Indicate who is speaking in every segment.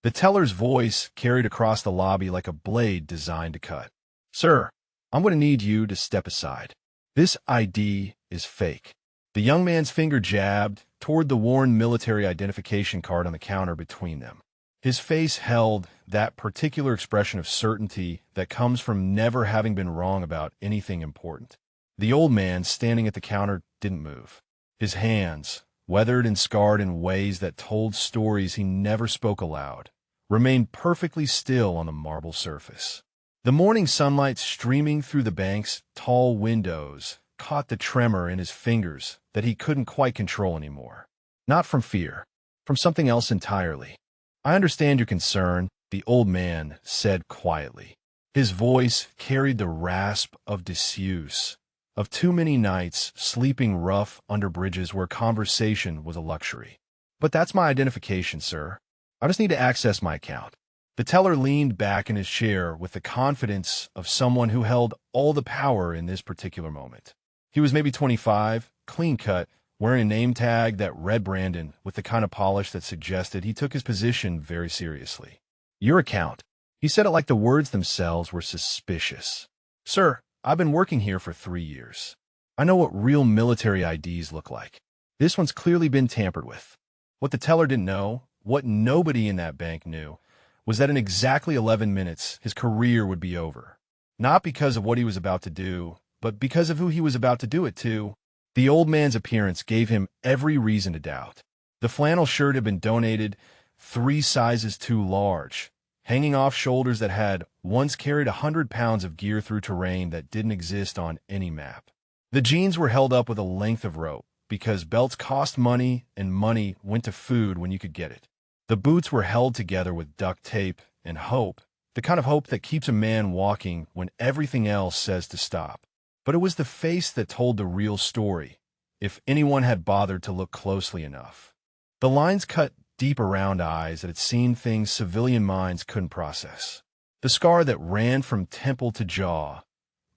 Speaker 1: The teller's voice carried across the lobby like a blade designed to cut. "Sir, I'm going to need you to step aside. This ID is fake." The young man's finger jabbed toward the worn military identification card on the counter between them. His face held that particular expression of certainty that comes from never having been wrong about anything important. The old man standing at the counter didn't move. His hands, weathered and scarred in ways that told stories he never spoke aloud, remained perfectly still on the marble surface. The morning sunlight streaming through the bank's tall windows caught the tremor in his fingers that he couldn't quite control anymore. Not from fear, from something else entirely. "I understand your concern," the old man said quietly. His voice carried the rasp of disuse, of too many nights sleeping rough under bridges where conversation was a luxury. "But that's my identification, sir. I just need to access my account." The teller leaned back in his chair with the confidence of someone who held all the power in this particular moment. He was maybe 25, clean-cut, wearing a name tag that read Brandon with the kind of polish that suggested he took his position very seriously. "Your account." He said it like the words themselves were suspicious. "Sir, I've been working here for 3 years. I know what real military IDs look like. This one's clearly been tampered with." What the teller didn't know, what nobody in that bank knew, was that in exactly 11 minutes, his career would be over. Not because of what he was about to do, but because of who he was about to do it to. The old man's appearance gave him every reason to doubt. The flannel shirt had been donated 3 sizes too large, hanging off shoulders that had once carried 100 pounds of gear through terrain that didn't exist on any map. The jeans were held up with a length of rope, because belts cost money and money went to food when you could get it. The boots were held together with duct tape and hope, the kind of hope that keeps a man walking when everything else says to stop. But it was the face that told the real story, if anyone had bothered to look closely enough. The lines cut deep around eyes that had seen things civilian minds couldn't process. The scar that ran from temple to jaw,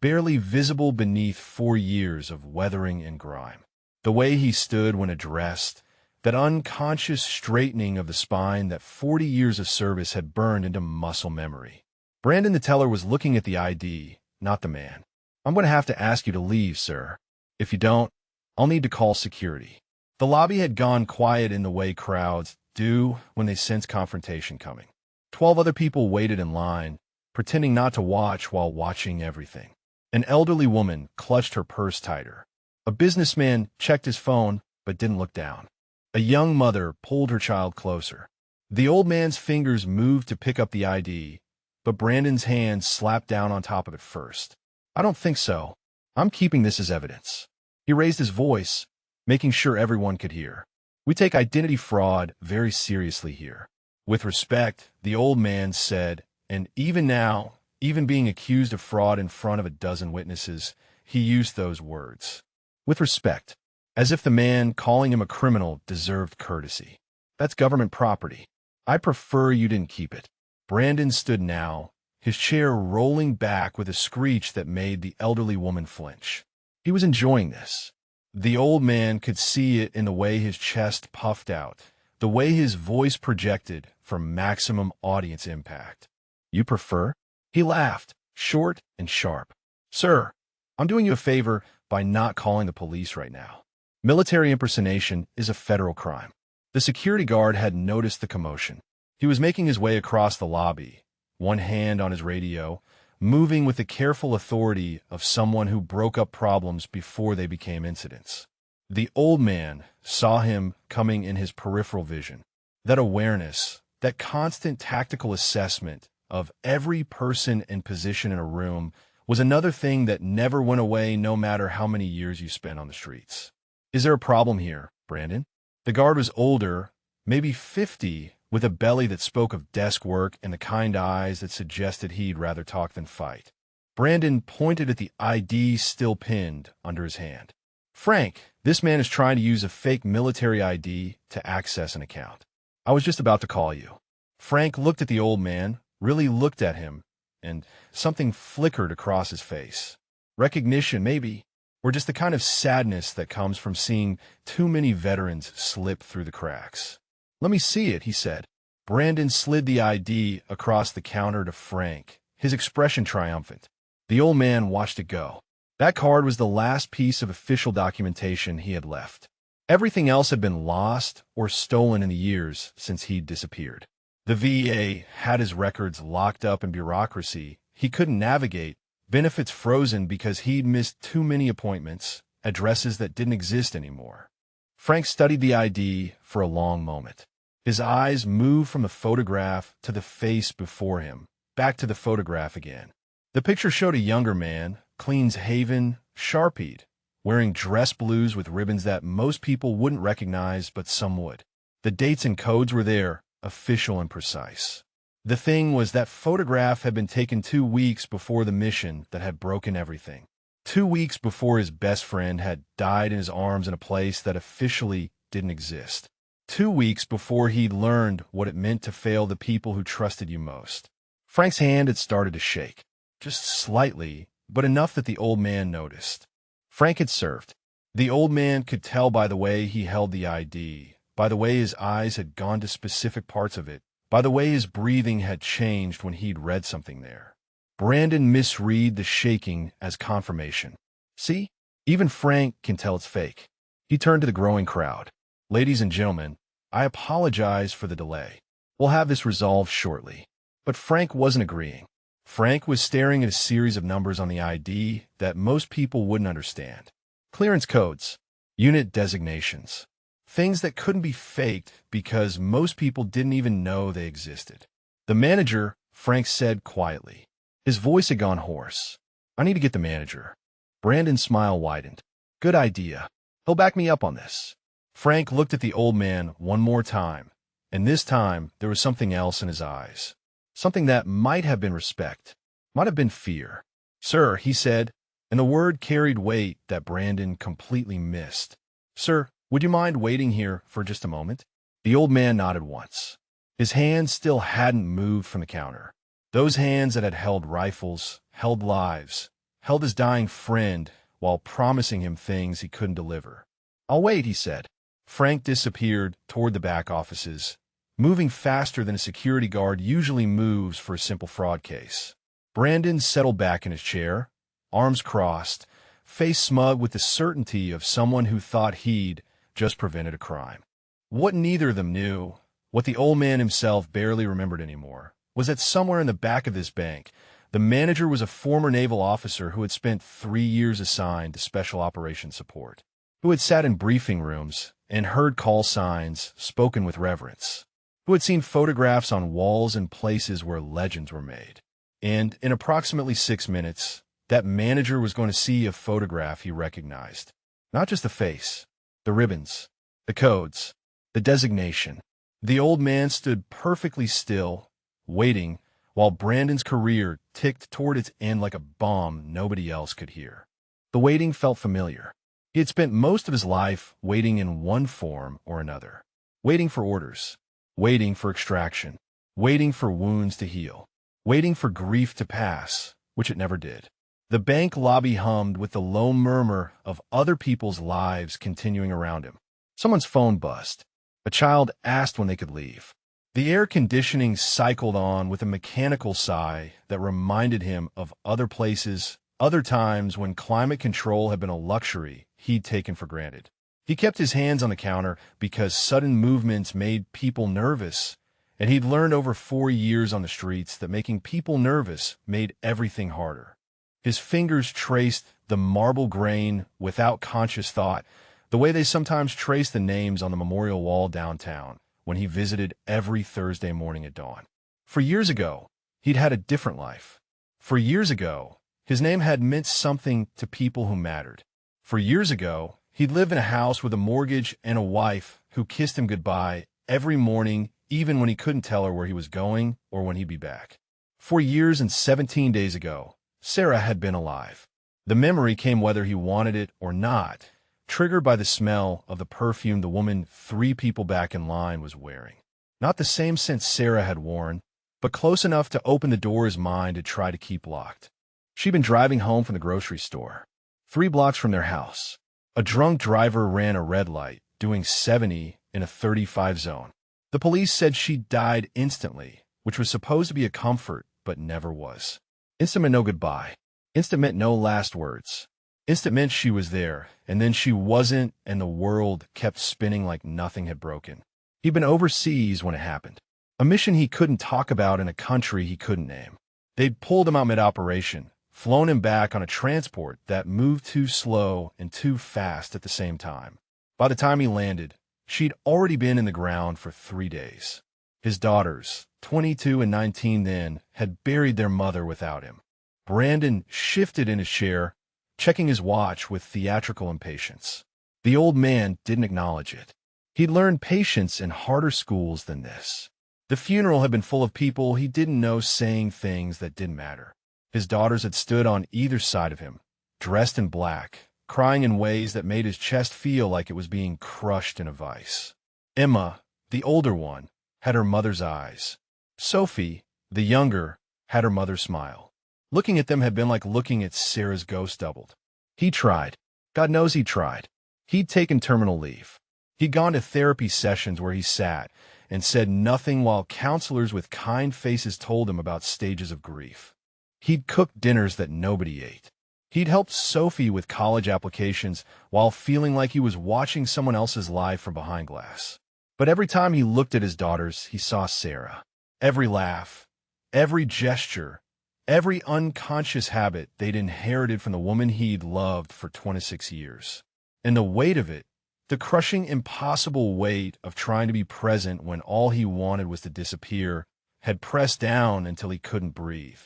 Speaker 1: barely visible beneath 4 years of weathering and grime. The way he stood when addressed, that unconscious straightening of the spine that 40 years of service had burned into muscle memory. Brandon the teller was looking at the ID, not the man. "I'm going to have to ask you to leave, sir. If you don't, I'll need to call security." The lobby had gone quiet in the way crowds do when they sense confrontation coming. 12 other people waited in line, pretending not to watch while watching everything. An elderly woman clutched her purse tighter. A businessman checked his phone but didn't look down. A young mother pulled her child closer. The old man's fingers moved to pick up the ID, but Brandon's hand slapped down on top of it first. "I don't think so. I'm keeping this as evidence." He raised his voice, making sure everyone could hear. "We take identity fraud very seriously here." With respect, the old man said, and even now, even being accused of fraud in front of a dozen witnesses, he used those words. With respect, as if the man calling him a criminal deserved courtesy. "That's government property. I prefer you didn't keep it." Brandon stood now, his chair rolling back with a screech that made the elderly woman flinch. He was enjoying this. The old man could see it in the way his chest puffed out, the way his voice projected for maximum audience impact. "You prefer?" He laughed, short and sharp. "Sir, I'm doing you a favor by not calling the police right now. Military impersonation is a federal crime." The security guard had noticed the commotion. He was making his way across the lobby, one hand on his radio, moving with the careful authority of someone who broke up problems before they became incidents. The old man saw him coming in his peripheral vision. That awareness, that constant tactical assessment of every person and position in a room was another thing that never went away no matter how many years you spent on the streets. "Is there a problem here, Brandon?" The guard was older, maybe 50, with a belly that spoke of desk work and the kind eyes that suggested he'd rather talk than fight. Brandon pointed at the ID still pinned under his hand. "Frank, this man is trying to use a fake military ID to access an account. I was just about to call you." Frank looked at the old man, really looked at him, and something flickered across his face. Recognition, maybe, or just the kind of sadness that comes from seeing too many veterans slip through the cracks. "Let me see it," he said. Brandon slid the ID across the counter to Frank, his expression triumphant. The old man watched it go. That card was the last piece of official documentation he had left. Everything else had been lost or stolen in the years since he'd disappeared. The VA had his records locked up in bureaucracy he couldn't navigate, benefits frozen because he'd missed too many appointments, addresses that didn't exist anymore. Frank studied the ID for a long moment. His eyes moved from the photograph to the face before him, back to the photograph again. The picture showed a younger man, clean-shaven, sharpied, wearing dress blues with ribbons that most people wouldn't recognize, but some would. The dates and codes were there, official and precise. The thing was that photograph had been taken 2 weeks before the mission that had broken everything. 2 weeks before his best friend had died in his arms in a place that officially didn't exist. 2 weeks before he'd learned what it meant to fail the people who trusted you most. Frank's hand had started to shake, just slightly, but enough that the old man noticed. Frank had served. The old man could tell by the way he held the ID, by the way his eyes had gone to specific parts of it, by the way his breathing had changed when he'd read something there. Brandon misread the shaking as confirmation. See? Even Frank can tell it's fake. He turned to the growing crowd. Ladies and gentlemen, I apologize for the delay. We'll have this resolved shortly. But Frank wasn't agreeing. Frank was staring at a series of numbers on the ID that most people wouldn't understand. Clearance codes, unit designations, things that couldn't be faked because most people didn't even know they existed. The manager, Frank said quietly. His voice had gone hoarse. I need to get the manager. Brandon's smile widened. Good idea. He'll back me up on this. Frank looked at the old man one more time, and this time there was something else in his eyes. Something that might have been respect, might have been fear. Sir, he said, and the word carried weight that Brandon completely missed. Sir, would you mind waiting here for just a moment? The old man nodded once. His hands still hadn't moved from the counter. Those hands that had held rifles, held lives, held his dying friend while promising him things he couldn't deliver. I'll wait, he said. Frank disappeared toward the back offices, moving faster than a security guard usually moves for a simple fraud case. Brandon settled back in his chair, arms crossed, face smug with the certainty of someone who thought he'd just prevented a crime. What neither of them knew, what the old man himself barely remembered anymore, was that somewhere in the back of this bank, the manager was a former naval officer who had spent 3 years assigned to Special Operations Support, who had sat in briefing rooms and heard call signs spoken with reverence, who had seen photographs on walls in places where legends were made. And in approximately 6 minutes, that manager was going to see a photograph he recognized. Not just the face, the ribbons, the codes, the designation. The old man stood perfectly still, waiting, while Brandon's career ticked toward its end like a bomb nobody else could hear. The waiting felt familiar. He had spent most of his life waiting in one form or another, waiting for orders, waiting for extraction, waiting for wounds to heal, waiting for grief to pass, which it never did. The bank lobby hummed with the low murmur of other people's lives continuing around him. Someone's phone buzzed. A child asked when they could leave. The air conditioning cycled on with a mechanical sigh that reminded him of other places, other times when climate control had been a luxury he'd taken for granted. He kept his hands on the counter because sudden movements made people nervous, and he'd learned over 4 years on the streets that making people nervous made everything harder. His fingers traced the marble grain without conscious thought, the way they sometimes trace the names on the memorial wall downtown when he visited every Thursday morning at dawn. For years ago, he'd had a different life. For years ago, his name had meant something to people who mattered. For years ago, he'd lived in a house with a mortgage and a wife who kissed him goodbye every morning, even when he couldn't tell her where he was going or when he'd be back. 4 years and 17 days ago, Sarah had been alive. The memory came whether he wanted it or not, triggered by the smell of the perfume the woman 3 people back in line was wearing. Not the same scent Sarah had worn, but close enough to open the door his mind had tried to keep locked. She'd been driving home from the grocery store, 3 blocks from their house. A drunk driver ran a red light, doing 70 in a 35 zone. The police said she died instantly, which was supposed to be a comfort, but never was. Instant meant no goodbye. Instant meant no last words. Instant meant she was there, and then she wasn't, and the world kept spinning like nothing had broken. He'd been overseas when it happened. A mission he couldn't talk about in a country he couldn't name. They'd pulled him out mid-operation, flown him back on a transport that moved too slow and too fast at the same time. By the time he landed, she'd already been in the ground for 3 days. His daughters, 22 and 19 then, had buried their mother without him. Brandon shifted in his chair, checking his watch with theatrical impatience. The old man didn't acknowledge it. He'd learned patience in harder schools than this. The funeral had been full of people he didn't know saying things that didn't matter. His daughters had stood on either side of him, dressed in black, crying in ways that made his chest feel like it was being crushed in a vice. Emma, the older one, had her mother's eyes. Sophie, the younger, had her mother's smile. Looking at them had been like looking at Sarah's ghost doubled. He tried. God knows he tried. He'd taken terminal leave. He'd gone to therapy sessions where he sat and said nothing while counselors with kind faces told him about stages of grief. He'd cooked dinners that nobody ate. He'd helped Sophie with college applications while feeling like he was watching someone else's life from behind glass. But every time he looked at his daughters, he saw Sarah. Every laugh, every gesture, every unconscious habit they'd inherited from the woman he'd loved for 26 years. And the weight of it, the crushing, impossible weight of trying to be present when all he wanted was to disappear, had pressed down until he couldn't breathe.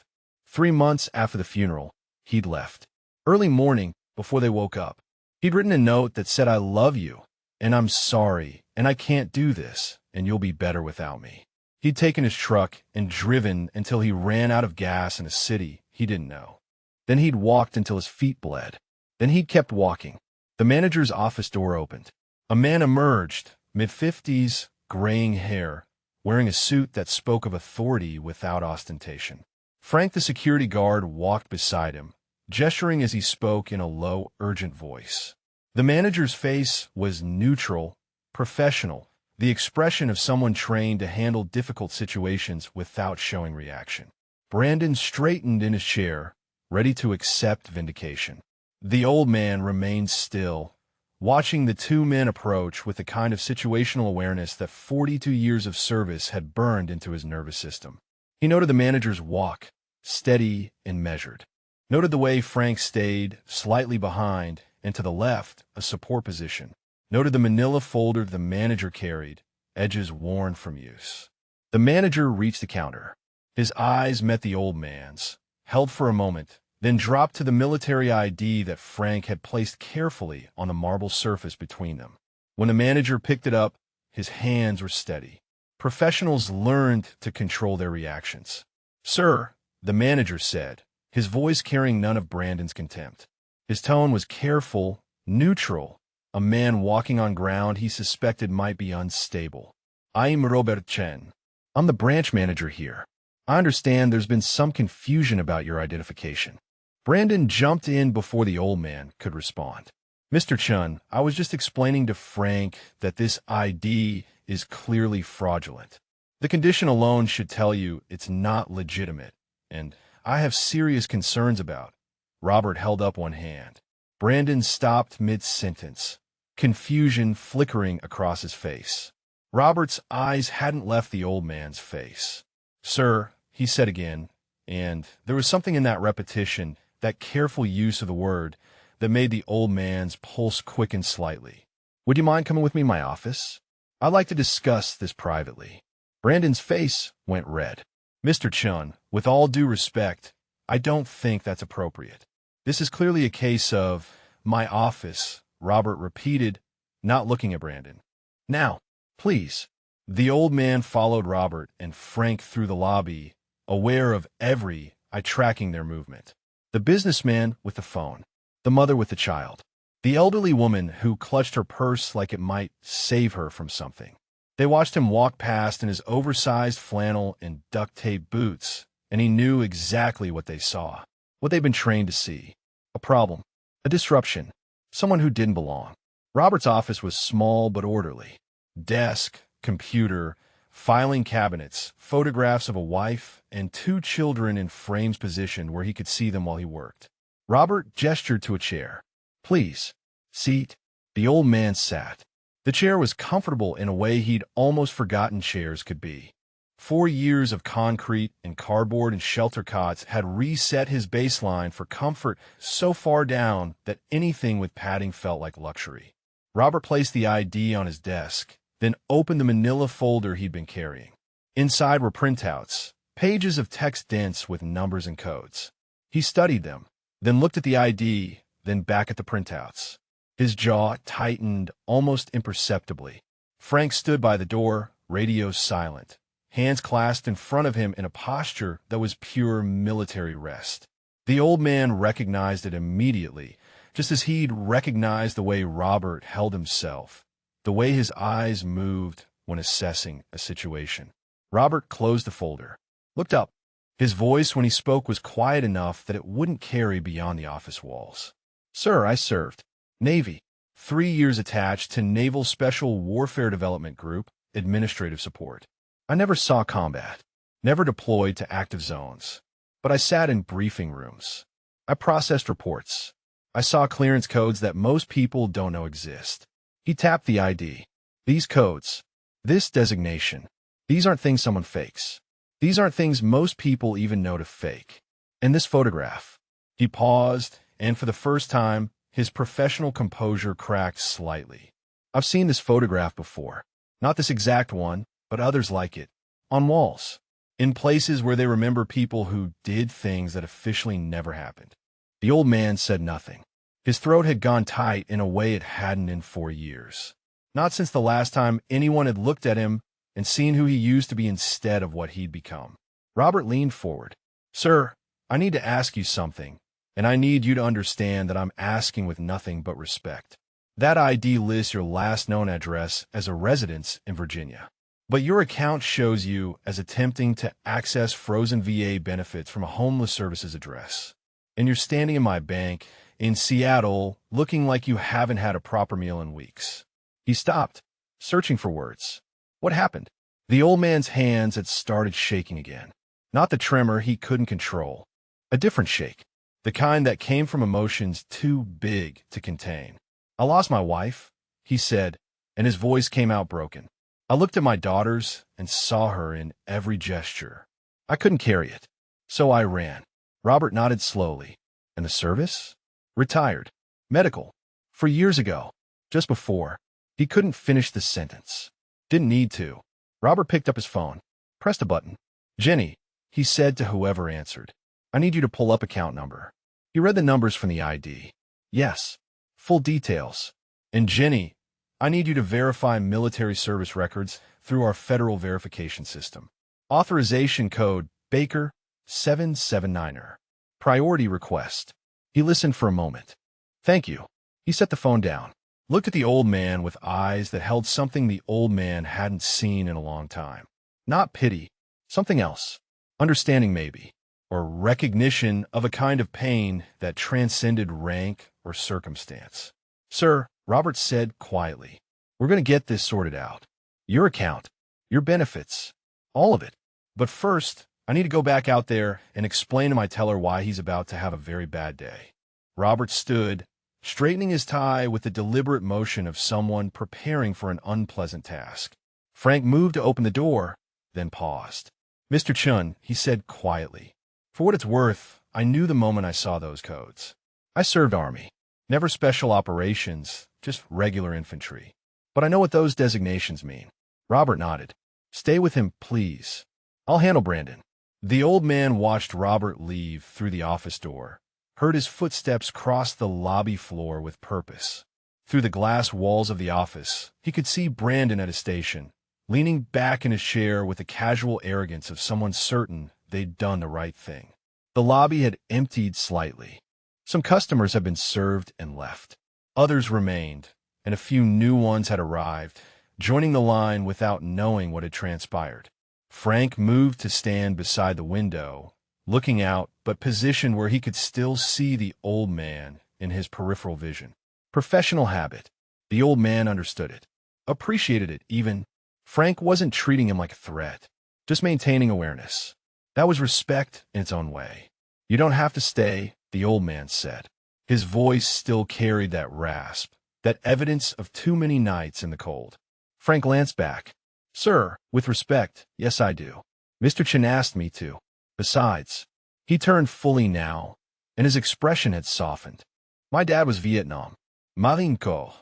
Speaker 1: 3 months after the funeral, he'd left. Early morning, before they woke up, he'd written a note that said, "I love you, and I'm sorry, and I can't do this, and you'll be better without me." He'd taken his truck and driven until he ran out of gas in a city he didn't know. Then he'd walked until his feet bled. Then he'd kept walking. The manager's office door opened. A man emerged, mid-50s, graying hair, wearing a suit that spoke of authority without ostentation. Frank, the security guard, walked beside him, gesturing as he spoke in a low, urgent voice. The manager's face was neutral, professional, the expression of someone trained to handle difficult situations without showing reaction. Brandon straightened in his chair, ready to accept vindication. The old man remained still, watching the 2 men approach with the kind of situational awareness that 42 years of service had burned into his nervous system. He noted the manager's walk, steady and measured. Noted the way Frank stayed, slightly behind, and to the left, a support position. Noted the manila folder the manager carried, edges worn from use. The manager reached the counter. His eyes met the old man's, held for a moment, then dropped to the military ID that Frank had placed carefully on the marble surface between them. When the manager picked it up, his hands were steady. Professionals learned to control their reactions. "Sir," the manager said, his voice carrying none of Brandon's contempt. His tone was careful, neutral, a man walking on ground he suspected might be unstable. "I'm Robert Chen. I'm the branch manager here. I understand there's been some confusion about your identification." Brandon jumped in before the old man could respond. "Mr. Chun, I was just explaining to Frank that this ID is clearly fraudulent. The condition alone should tell you it's not legitimate, and I have serious concerns about." Robert held up one hand. Brandon stopped mid-sentence, confusion flickering across his face. Robert's eyes hadn't left the old man's face. "Sir," he said again, and there was something in that repetition, that careful use of the word, that made the old man's pulse quicken slightly. "Would you mind coming with me to my office? I'd like to discuss this privately." Brandon's face went red. "Mr. Chun, with all due respect, I don't think that's appropriate. This is clearly a case of my office," Robert repeated, not looking at Brandon. "Now, please." The old man followed Robert and Frank through the lobby, aware of every eye tracking their movement. The businessman with the phone, the mother with the child, the elderly woman who clutched her purse like it might save her from something. They watched him walk past in his oversized flannel and duct tape boots, and he knew exactly what they saw, what they'd been trained to see. A problem, a disruption, someone who didn't belong. Robert's office was small but orderly. Desk, computer, filing cabinets, photographs of a wife, and 2 children in frames positioned where he could see them while he worked. Robert gestured to a chair. "Please, seat." The old man sat. The chair was comfortable in a way he'd almost forgotten chairs could be. 4 years of concrete and cardboard and shelter cots had reset his baseline for comfort so far down that anything with padding felt like luxury. Robert placed the ID on his desk, then opened the manila folder he'd been carrying. Inside were printouts, pages of text dense with numbers and codes. He studied them, then looked at the ID, then back at the printouts. His jaw tightened almost imperceptibly. Frank stood by the door, radio silent, hands clasped in front of him in a posture that was pure military rest. The old man recognized it immediately, just as he'd recognized the way Robert held himself, the way his eyes moved when assessing a situation. Robert closed the folder, looked up. His voice when he spoke was quiet enough that it wouldn't carry beyond the office walls. "Sir, I served. Navy. 3 years attached to Naval Special Warfare Development Group, administrative support. I never saw combat, never deployed to active zones, but I sat in briefing rooms. I processed reports. I saw clearance codes that most people don't know exist." He tapped the ID. "These codes, this designation, these aren't things someone fakes. These aren't things most people even know to fake. And this photograph." He paused, and for the first time, his professional composure cracked slightly. "I've seen this photograph before. Not this exact one, but others like it. On walls. In places where they remember people who did things that officially never happened." The old man said nothing. His throat had gone tight in a way it hadn't in 4 years. Not since the last time anyone had looked at him and seen who he used to be instead of what he'd become. Robert leaned forward. "Sir, I need to ask you something, and I need you to understand that I'm asking with nothing but respect. That ID lists your last known address as a residence in Virginia, but your account shows you as attempting to access frozen VA benefits from a homeless services address. And you're standing in my bank in Seattle looking like you haven't had a proper meal in weeks." He stopped, searching for words. What happened? The old man's hands had started shaking again. Not the tremor he couldn't control. A different shake. The kind that came from emotions too big to contain. "I lost my wife," he said, and his voice came out broken. "I looked at my daughters and saw her in every gesture. I couldn't carry it, so I ran." Robert nodded slowly. "And the service?" "Retired. Medical. 4 years ago. Just before." He couldn't finish the sentence. Didn't need to. Robert picked up his phone, pressed a button. "Jenny," he said to whoever answered. "I need you to pull up account number." He read the numbers from the ID. "Yes. Full details. And Jenny, I need you to verify military service records through our federal verification system. Authorization code Baker 779er. Priority request." He listened for a moment. "Thank you." He set the phone down, looked at the old man with eyes that held something the old man hadn't seen in a long time. Not pity, something else. Understanding maybe, or recognition of a kind of pain that transcended rank or circumstance. "Sir," Robert said quietly, "we're going to get this sorted out. Your account, your benefits, all of it. But first, I need to go back out there and explain to my teller why he's about to have a very bad day." Robert stood, straightening his tie with the deliberate motion of someone preparing for an unpleasant task. Frank moved to open the door, then paused. "Mr. Chun," he said quietly, "for what it's worth, I knew the moment I saw those codes. I served Army. Never special operations, just regular infantry. But I know what those designations mean." Robert nodded. "Stay with him, please. I'll handle Brandon." The old man watched Robert leave through the office door, heard his footsteps cross the lobby floor with purpose. Through the glass walls of the office, he could see Brandon at his station, leaning back in his chair with the casual arrogance of someone certain they'd done the right thing. The lobby had emptied slightly. Some customers had been served and left. Others remained, and a few new ones had arrived, joining the line without knowing what had transpired. Frank moved to stand beside the window, looking out, but positioned where he could still see the old man in his peripheral vision. Professional habit. The old man understood it, appreciated it even. Frank wasn't treating him like a threat, just maintaining awareness. That was respect in its own way. You don't have to stay, the old man said. His voice still carried that rasp, that evidence of too many nights in the cold. Frank glanced back. Sir, with respect, yes I do. Mr. Chen asked me to. Besides, he turned fully now, and his expression had softened. My dad was Vietnam. Marine Corps.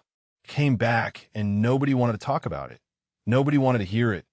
Speaker 1: Came back, and nobody wanted to talk about it. Nobody wanted to hear it.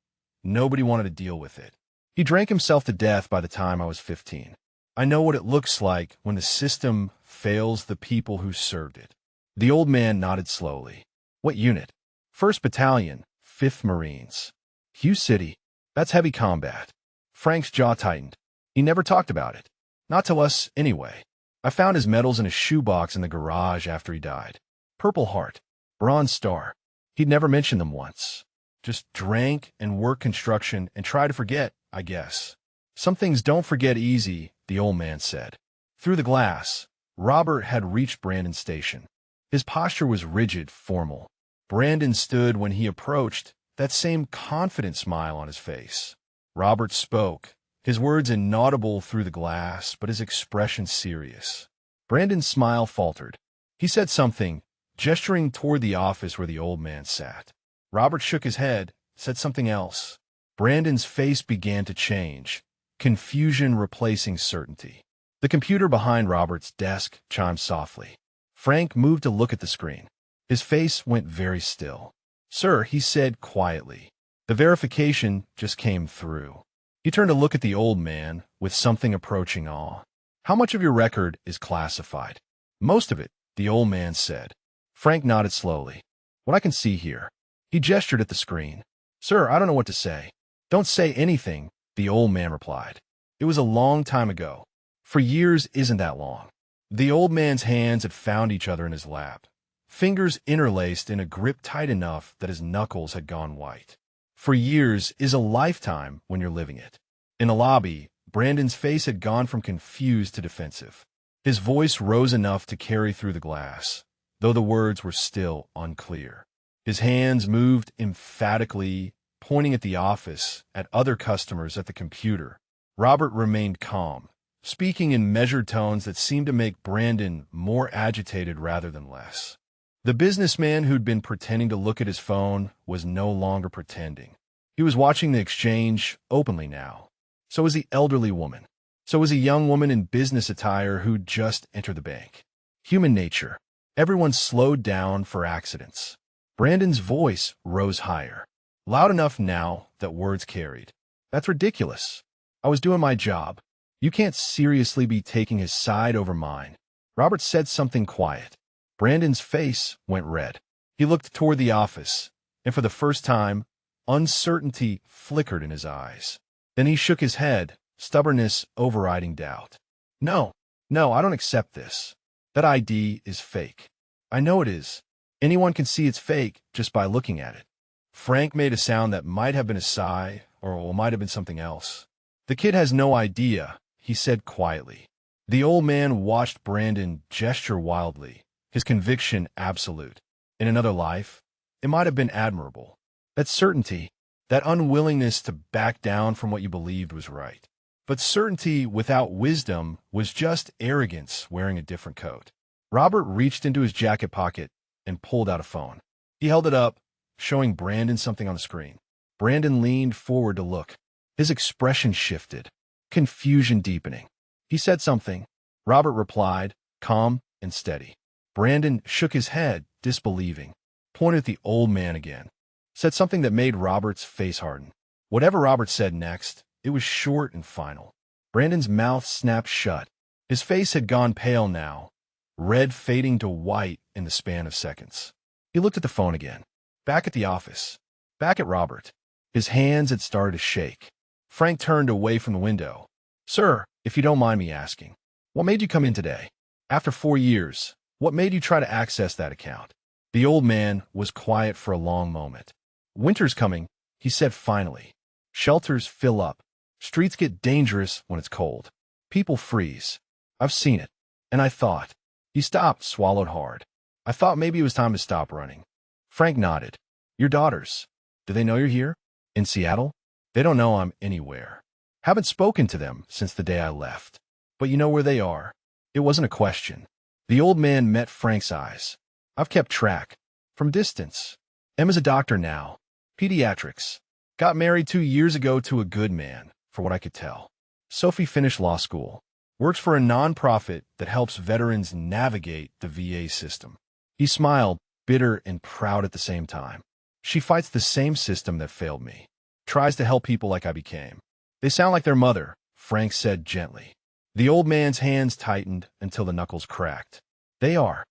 Speaker 1: Nobody wanted to deal with it. He drank himself to death by the time I was 15. I know what it looks like when the system fails the people who served it. The old man nodded slowly. What unit? 1st Battalion, 5th Marines. Hugh City. That's heavy combat. Frank's jaw tightened. He never talked about it. Not to us, anyway. I found his medals in a shoebox in the garage after he died. Purple Heart. Bronze Star. He'd never mentioned them once. Just drank and worked construction and tried to forget, I guess. Some things don't forget easy, the old man said. Through the glass, Robert had reached Brandon's station. His posture was rigid, formal. Brandon stood when he approached, that same confident smile on his face. Robert spoke, his words inaudible through the glass, but his expression serious. Brandon's smile faltered. He said something, gesturing toward the office where the old man sat. Robert shook his head, said something else. Brandon's face began to change, confusion replacing certainty. The computer behind Robert's desk chimed softly. Frank moved to look at the screen. His face went very still. Sir, he said quietly. The verification just came through. He turned to look at the old man with something approaching awe. How much of your record is classified? Most of it, the old man said. Frank nodded slowly. What I can see here. He gestured at the screen. Sir, I don't know what to say. Don't say anything, the old man replied. It was a long time ago. For years isn't that long. The old man's hands had found each other in his lap, fingers interlaced in a grip tight enough that his knuckles had gone white. For years is a lifetime when you're living it. In the lobby, Brandon's face had gone from confused to defensive. His voice rose enough to carry through the glass, though the words were still unclear. His hands moved emphatically, pointing at the office, at other customers, at the computer. Robert remained calm, speaking in measured tones that seemed to make Brandon more agitated rather than less. The businessman who'd been pretending to look at his phone was no longer pretending. He was watching the exchange openly now. So was the elderly woman. So was a young woman in business attire who'd just entered the bank. Human nature. Everyone slowed down for accidents. Brandon's voice rose higher, loud enough now that words carried. That's ridiculous. I was doing my job. You can't seriously be taking his side over mine. Robert said something quiet. Brandon's face went red. He looked toward the office, and for the first time, uncertainty flickered in his eyes. Then he shook his head, stubbornness overriding doubt. No, I don't accept this. That ID is fake. I know it is. Anyone can see it's fake just by looking at it. Frank made a sound that might have been a sigh, or might have been something else. The kid has no idea, he said quietly. The old man watched Brandon gesture wildly, his conviction absolute. In another life, it might have been admirable. That certainty, that unwillingness to back down from what you believed was right. But certainty without wisdom was just arrogance wearing a different coat. Robert reached into his jacket pocket and pulled out a phone. He held it up, showing Brandon something on the screen. Brandon leaned forward to look. His expression shifted, confusion deepening. He said something. Robert replied, calm and steady. Brandon shook his head, disbelieving, pointed at the old man again, said something that made Robert's face harden. Whatever Robert said next, it was short and final. Brandon's mouth snapped shut. His face had gone pale now, red fading to white in the span of seconds. He looked at the phone again. Back at the office. Back at Robert. His hands had started to shake. Frank turned away from the window. Sir, if you don't mind me asking, what made you come in today? After 4 years, what made you try to access that account? The old man was quiet for a long moment. Winter's coming, he said finally. Shelters fill up. Streets get dangerous when it's cold. People freeze. I've seen it. And I thought. He stopped, swallowed hard. I thought maybe it was time to stop running. Frank nodded. Your daughters. Do they know you're here? In Seattle? They don't know I'm anywhere. Haven't spoken to them since the day I left. But you know where they are. It wasn't a question. The old man met Frank's eyes. I've kept track. From distance. Emma's a doctor now. Pediatrics. Got married 2 years ago to a good man, for what I could tell. Sophie finished law school. Works for a nonprofit that helps veterans navigate the VA system. He smiled, bitter and proud at the same time. She fights the same system that failed me. Tries to help people like I became. They sound like their mother, Frank said gently. The old man's hands tightened until the knuckles cracked. They are.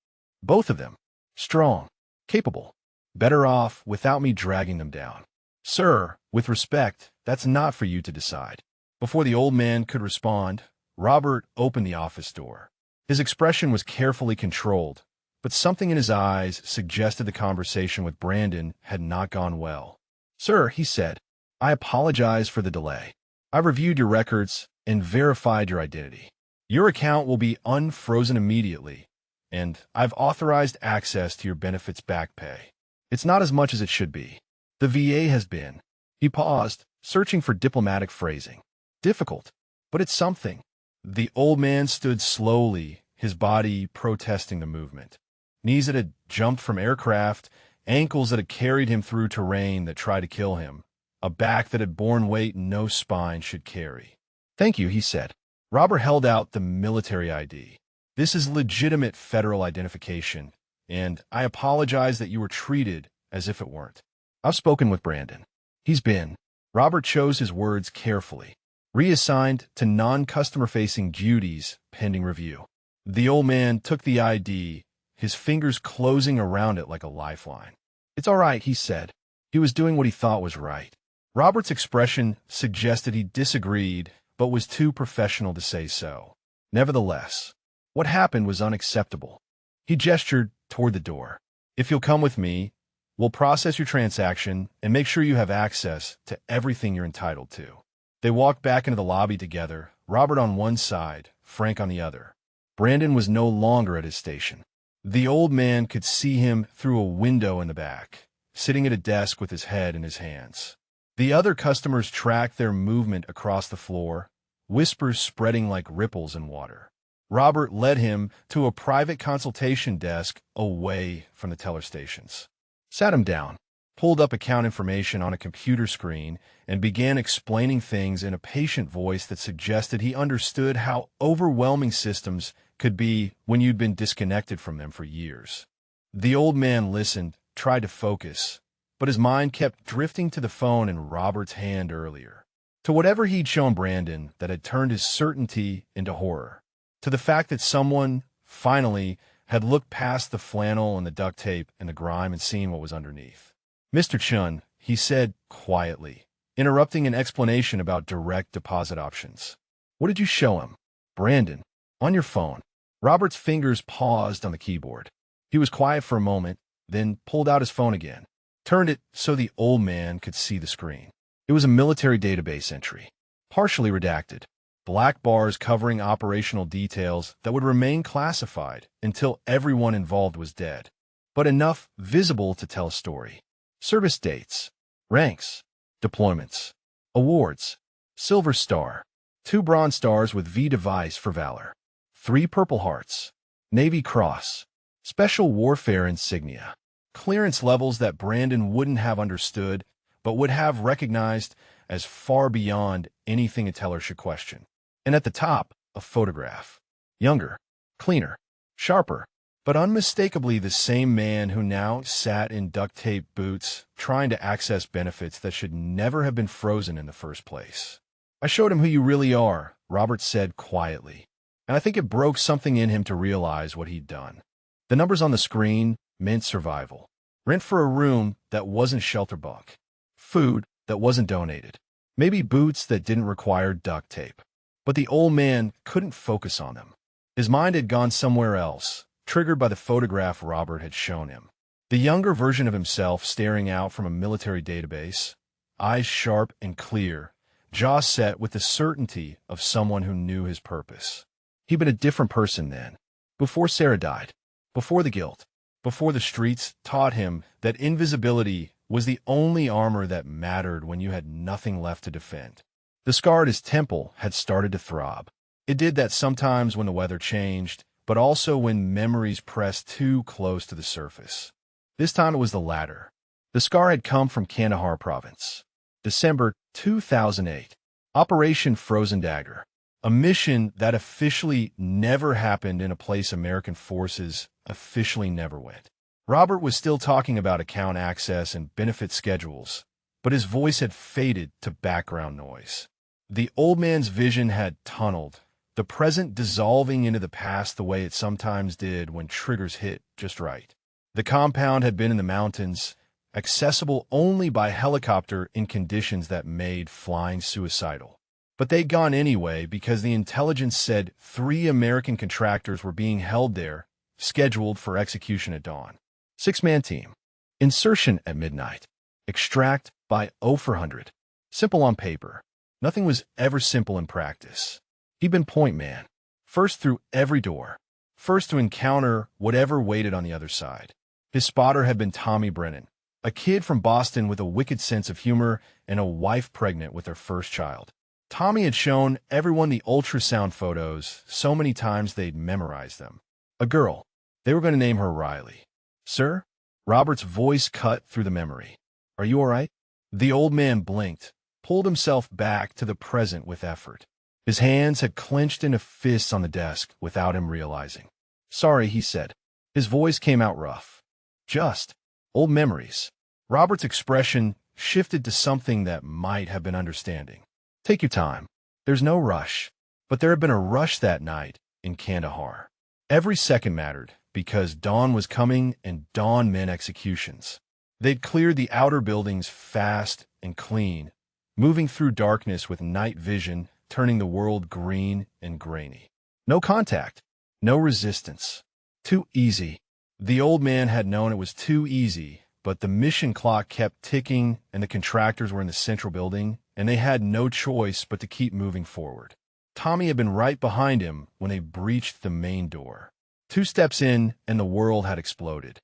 Speaker 1: Both of them. Strong. Capable. Better off without me dragging them down. Sir, with respect, that's not for you to decide. Before the old man could respond, Robert opened the office door. His expression was carefully controlled, but something in his eyes suggested the conversation with Brandon had not gone well. Sir, he said, I apologize for the delay. I've reviewed your records and verified your identity. Your account will be unfrozen immediately, and I've authorized access to your benefits back pay. It's not as much as it should be. The VA has been. He paused, searching for diplomatic phrasing. Difficult, but it's something. The old man stood slowly, his body protesting the movement. Knees that had jumped from aircraft, ankles that had carried him through terrain that tried to kill him, a back that had borne weight no spine should carry. Thank you, he said. Robert held out the military ID. This is legitimate federal identification, and I apologize that you were treated as if it weren't. I've spoken with Brandon. He's been. Robert chose his words carefully. Reassigned to non-customer-facing duties pending review. The old man took the ID, his fingers closing around it like a lifeline. It's all right, he said. He was doing what he thought was right. Robert's expression suggested he disagreed, but was too professional to say so. Nevertheless, what happened was unacceptable. He gestured toward the door. If you'll come with me, we'll process your transaction and make sure you have access to everything you're entitled to. They walked back into the lobby together, Robert on one side, Frank on the other. Brandon was no longer at his station. The old man could see him through a window in the back, sitting at a desk with his head in his hands. The other customers tracked their movement across the floor, whispers spreading like ripples in water. Robert led him to a private consultation desk away from the teller stations. Sat him down, pulled up account information on a computer screen, and began explaining things in a patient voice that suggested he understood how overwhelming systems could be when you'd been disconnected from them for years. The old man listened, tried to focus, but his mind kept drifting to the phone in Robert's hand earlier, to whatever he'd shown Brandon that had turned his certainty into horror, to the fact that someone, finally, had looked past the flannel and the duct tape and the grime and seen what was underneath. Mr. Chun, he said quietly, interrupting an explanation about direct deposit options. What did you show him? Brandon, on your phone. Robert's fingers paused on the keyboard. He was quiet for a moment, then pulled out his phone again, turned it so the old man could see the screen. It was a military database entry, partially redacted, black bars covering operational details that would remain classified until everyone involved was dead, but enough visible to tell a story. Service dates, ranks, deployments, awards, Silver Star, 2 Bronze Stars with V device for Valor, 3 Purple Hearts, Navy Cross, Special Warfare insignia, clearance levels that Brandon wouldn't have understood but would have recognized as far beyond anything a teller should question. And at the top, a photograph. Younger, cleaner, sharper, but unmistakably the same man who now sat in duct tape boots trying to access benefits that should never have been frozen in the first place. I showed him who you really are, Robert said quietly, and I think it broke something in him to realize what he'd done. The numbers on the screen meant survival. Rent for a room that wasn't shelter bunk. Food that wasn't donated. Maybe boots that didn't require duct tape. But the old man couldn't focus on them. His mind had gone somewhere else, triggered by the photograph Robert had shown him. The younger version of himself staring out from a military database, eyes sharp and clear, jaw set with the certainty of someone who knew his purpose. He'd been a different person then, before Sarah died, before the guilt, before the streets taught him that invisibility was the only armor that mattered when you had nothing left to defend. The scar at his temple had started to throb. It did that sometimes when the weather changed, but also when memories pressed too close to the surface. This time it was the latter. The scar had come from Kandahar province. December 2008. Operation Frozen Dagger. A mission that officially never happened in a place American forces officially never went. Robert was still talking about account access and benefit schedules, but his voice had faded to background noise. The old man's vision had tunneled, the present dissolving into the past the way it sometimes did when triggers hit just right. The compound had been in the mountains, accessible only by helicopter in conditions that made flying suicidal. But they'd gone anyway because the intelligence said 3 American contractors were being held there, scheduled for execution at dawn. 6-man team. Insertion at midnight. Extract by 0400. Simple on paper. Nothing was ever simple in practice. He'd been point man. First through every door. First to encounter whatever waited on the other side. His spotter had been Tommy Brennan, a kid from Boston with a wicked sense of humor and a wife pregnant with their first child. Tommy had shown everyone the ultrasound photos so many times they'd memorized them. A girl. They were going to name her Riley. Sir? Robert's voice cut through the memory. Are you all right? The old man blinked, pulled himself back to the present with effort. His hands had clenched into fists on the desk without him realizing. Sorry, he said. His voice came out rough. Just old memories. Robert's expression shifted to something that might have been understanding. Take your time. There's no rush. But there had been a rush that night in Kandahar. Every second mattered, because dawn was coming and dawn meant executions. They'd cleared the outer buildings fast and clean, moving through darkness with night vision, turning the world green and grainy. No contact, no resistance. Too easy. The old man had known it was too easy, but the mission clock kept ticking and the contractors were in the central building, and they had no choice but to keep moving forward. Tommy had been right behind him when they breached the main door. 2 steps in, and the world had exploded.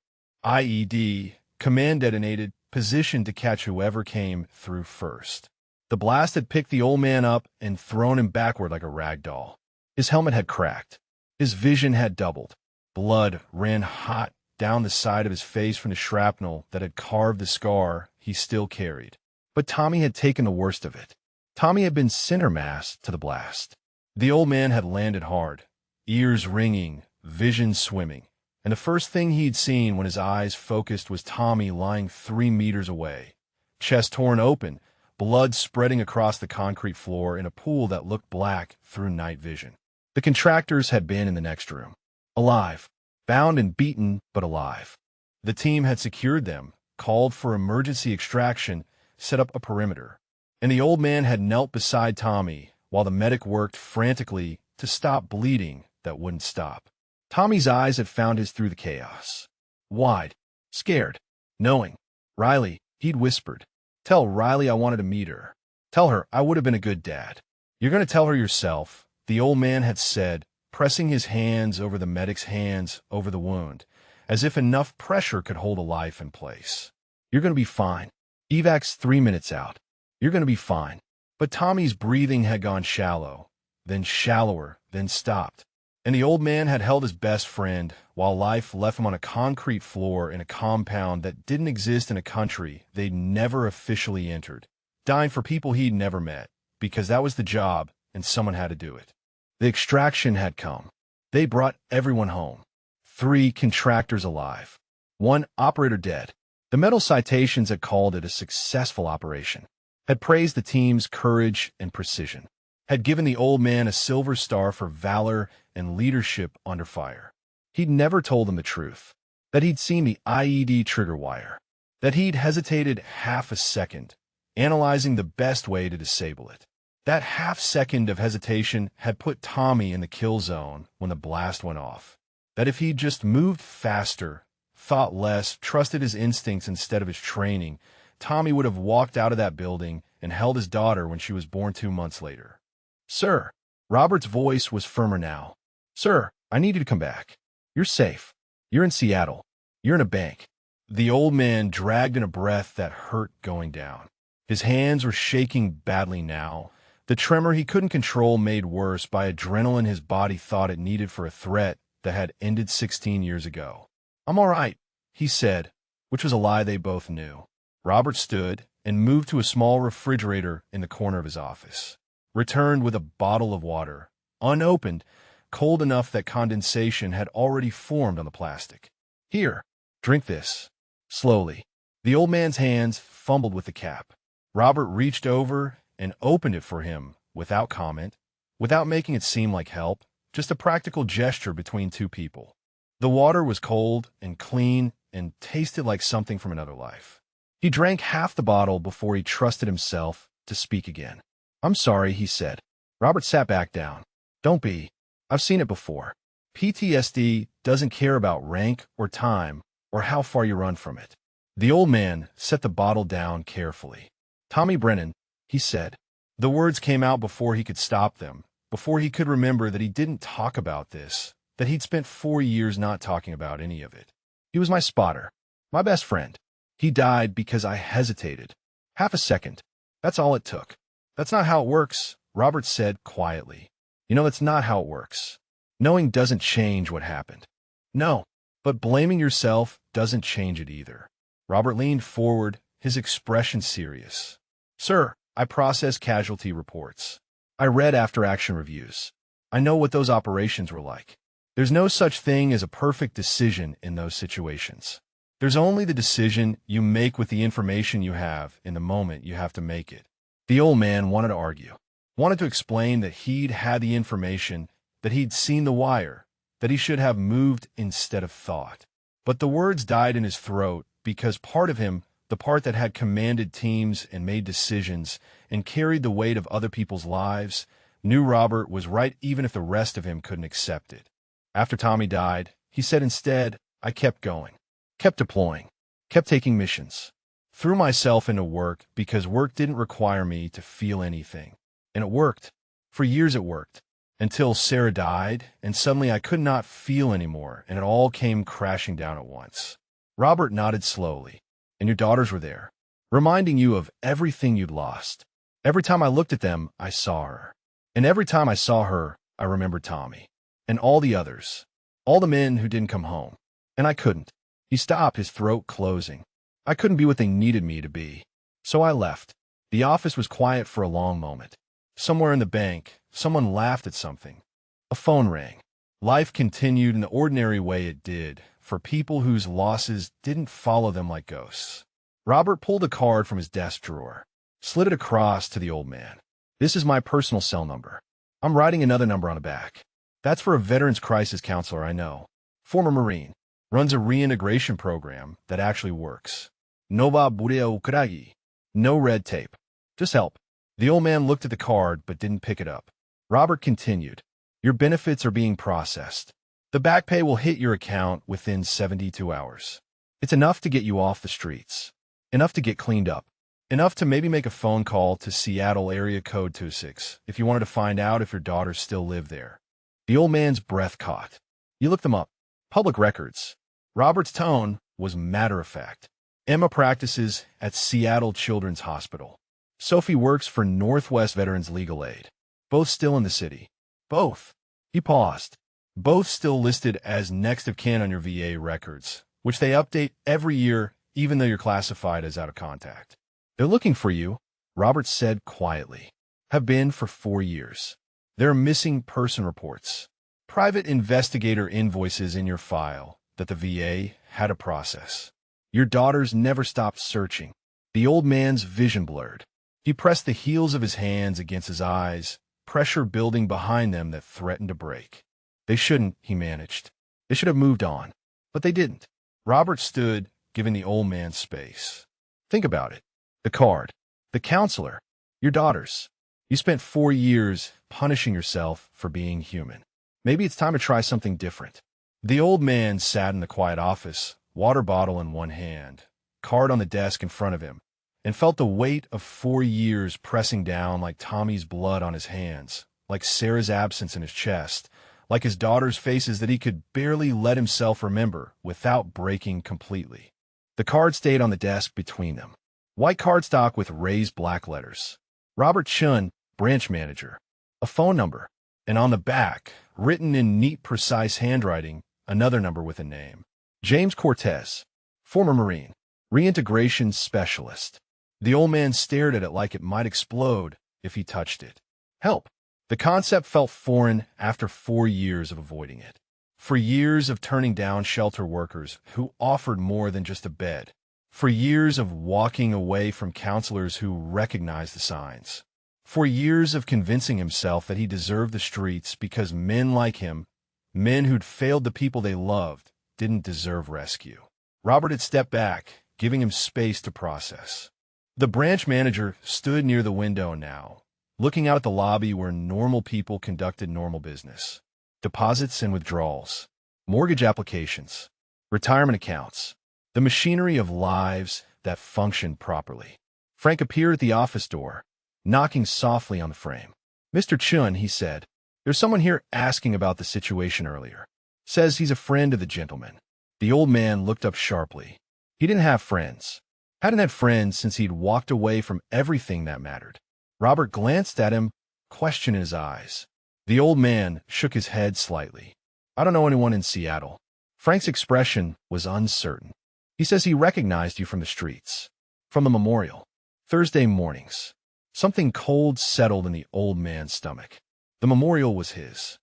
Speaker 1: IED, command detonated, positioned to catch whoever came through first. The blast had picked the old man up and thrown him backward like a rag doll. His helmet had cracked. His vision had doubled. Blood ran hot down the side of his face from the shrapnel that had carved the scar he still carried. But Tommy had taken the worst of it. Tommy had been center mass to the blast. The old man had landed hard, ears ringing, vision swimming, and the first thing he'd seen when his eyes focused was Tommy lying 3 meters away, chest torn open, blood spreading across the concrete floor in a pool that looked black through night vision. The contractors had been in the next room. Alive. Bound and beaten, but alive. The team had secured them, called for emergency extraction, set up a perimeter. And the old man had knelt beside Tommy while the medic worked frantically to stop bleeding that wouldn't stop. Tommy's eyes had found his through the chaos. Wide. Scared. Knowing. Riley, he'd whispered. Tell Riley I wanted to meet her. Tell her I would have been a good dad. You're going to tell her yourself, the old man had said, pressing his hands over the medic's hands over the wound, as if enough pressure could hold a life in place. You're going to be fine. Evac's 3 minutes out. You're going to be fine. But Tommy's breathing had gone shallow, then shallower, then stopped. And the old man had held his best friend while life left him on a concrete floor in a compound that didn't exist in a country they'd never officially entered, dying for people he'd never met, because that was the job and someone had to do it. The extraction had come. They brought everyone home. 3 contractors alive. 1 operator dead. The Medal Citations had called it a successful operation, had praised the team's courage and precision, had given the old man a silver star for valor and leadership under fire. He'd never told them the truth, that he'd seen the IED trigger wire, that he'd hesitated half a second, analyzing the best way to disable it. That half second of hesitation had put Tommy in the kill zone when the blast went off. That if he'd just moved faster, thought less, trusted his instincts instead of his training, Tommy would have walked out of that building and held his daughter when she was born 2 months later. Sir, Robert's voice was firmer now. Sir, I need you to come back. You're safe. You're in Seattle. You're in a bank. The old man dragged in a breath that hurt going down. His hands were shaking badly now, the tremor he couldn't control made worse by adrenaline his body thought it needed for a threat that had ended 16 years ago. "I'm all right," he said, which was a lie they both knew. Robert stood and moved to a small refrigerator in the corner of his office. Returned with a bottle of water, unopened, cold enough that condensation had already formed on the plastic. "Here, drink this." Slowly, the old man's hands fumbled with the cap. Robert reached over and opened it for him without comment, without making it seem like help, just a practical gesture between two people. The water was cold and clean and tasted like something from another life. He drank half the bottle before he trusted himself to speak again. "I'm sorry," he said. Robert sat back down. "Don't be. I've seen it before. PTSD doesn't care about rank or time or how far you run from it." The old man set the bottle down carefully. "Tommy Brennan," he said. The words came out before he could stop them, before he could remember that he didn't talk about this, that he'd spent 4 years not talking about any of it. "He was my spotter, my best friend. He died because I hesitated. Half a second. That's all it took." "That's not how it works," Robert said quietly. "You know, that's not how it works. Knowing doesn't change what happened." "No, but blaming yourself doesn't change it either." Robert leaned forward, his expression serious. "Sir, I process casualty reports. I read after-action reviews. I know what those operations were like. There's no such thing as a perfect decision in those situations. There's only the decision you make with the information you have in the moment you have to make it." The old man wanted to argue, wanted to explain that he'd had the information, that he'd seen the wire, that he should have moved instead of thought. But the words died in his throat because part of him, the part that had commanded teams and made decisions and carried the weight of other people's lives, knew Robert was right even if the rest of him couldn't accept it. After Tommy died, he said instead, "I kept going, kept deploying, kept taking missions. Threw myself into work because work didn't require me to feel anything. And it worked. For years it worked. Until Sarah died, and suddenly I could not feel anymore, and it all came crashing down at once." Robert nodded slowly. "And your daughters were there, reminding you of everything you'd lost. Every time I looked at them, I saw her. And every time I saw her, I remembered Tommy. And all the others. All the men who didn't come home. And I couldn't." He stopped, his throat closing. "I couldn't be what they needed me to be. So I left." The office was quiet for a long moment. Somewhere in the bank, someone laughed at something. A phone rang. Life continued in the ordinary way it did, for people whose losses didn't follow them like ghosts. Robert pulled a card from his desk drawer, slid it across to the old man. "This is my personal cell number. I'm writing another number on the back. That's for a veterans crisis counselor I know. Former Marine. Runs a reintegration program that actually works. Nova Burea Ukragi. No red tape. Just help." The old man looked at the card but didn't pick it up. Robert continued, "Your benefits are being processed. The back pay will hit your account within 72 hours. It's enough to get you off the streets. Enough to get cleaned up. Enough to maybe make a phone call to Seattle area code 26 if you wanted to find out if your daughters still live there." The old man's breath caught. "You look them up. Public records." Robert's tone was matter-of-fact. "Emma practices at Seattle Children's Hospital. Sophie works for Northwest Veterans Legal Aid. Both still in the city. Both." He paused. "Both still listed as next of kin on your VA records, which they update every year even though you're classified as out of contact. They're looking for you," Robert said quietly. "Have been for 4 years. There are missing person reports. Private investigator invoices in your file that the VA had to process. Your daughters never stopped searching." The old man's vision blurred. He pressed the heels of his hands against his eyes, pressure building behind them that threatened to break. "They shouldn't," he managed. "They should have moved on. But they didn't." Robert stood, giving the old man space. "Think about it. The card. The counselor. Your daughters. You spent 4 years punishing yourself for being human. Maybe it's time to try something different." The old man sat in the quiet office, water bottle in one hand, card on the desk in front of him, and felt the weight of 4 years pressing down like Tommy's blood on his hands, like Sarah's absence in his chest, like his daughter's faces that he could barely let himself remember without breaking completely. The card stayed on the desk between them. White cardstock with raised black letters. Robert Chun, branch manager. A phone number. And on the back, written in neat, precise handwriting, another number with a name. James Cortez, former Marine, reintegration specialist. The old man stared at it like it might explode if he touched it. Help. The concept felt foreign after 4 years of avoiding it. For years of turning down shelter workers who offered more than just a bed. For years of walking away from counselors who recognized the signs. For years of convincing himself that he deserved the streets because men like him, men who'd failed the people they loved, didn't deserve rescue. Robert had stepped back, giving him space to process. The branch manager stood near the window now, looking out at the lobby where normal people conducted normal business. Deposits and withdrawals, mortgage applications, retirement accounts, the machinery of lives that functioned properly. Frank appeared at the office door, knocking softly on the frame. "Mr. Chun," he said, "there's someone here asking about the situation earlier. Says he's a friend of the gentleman." The old man looked up sharply. He didn't have friends. Hadn't had friends since he'd walked away from everything that mattered. Robert glanced at him, question in his eyes. The old man shook his head slightly. "I don't know anyone in Seattle." Frank's expression was uncertain. "He says he recognized you from the streets. From the memorial. Thursday mornings." Something cold settled in the old man's stomach. The memorial was his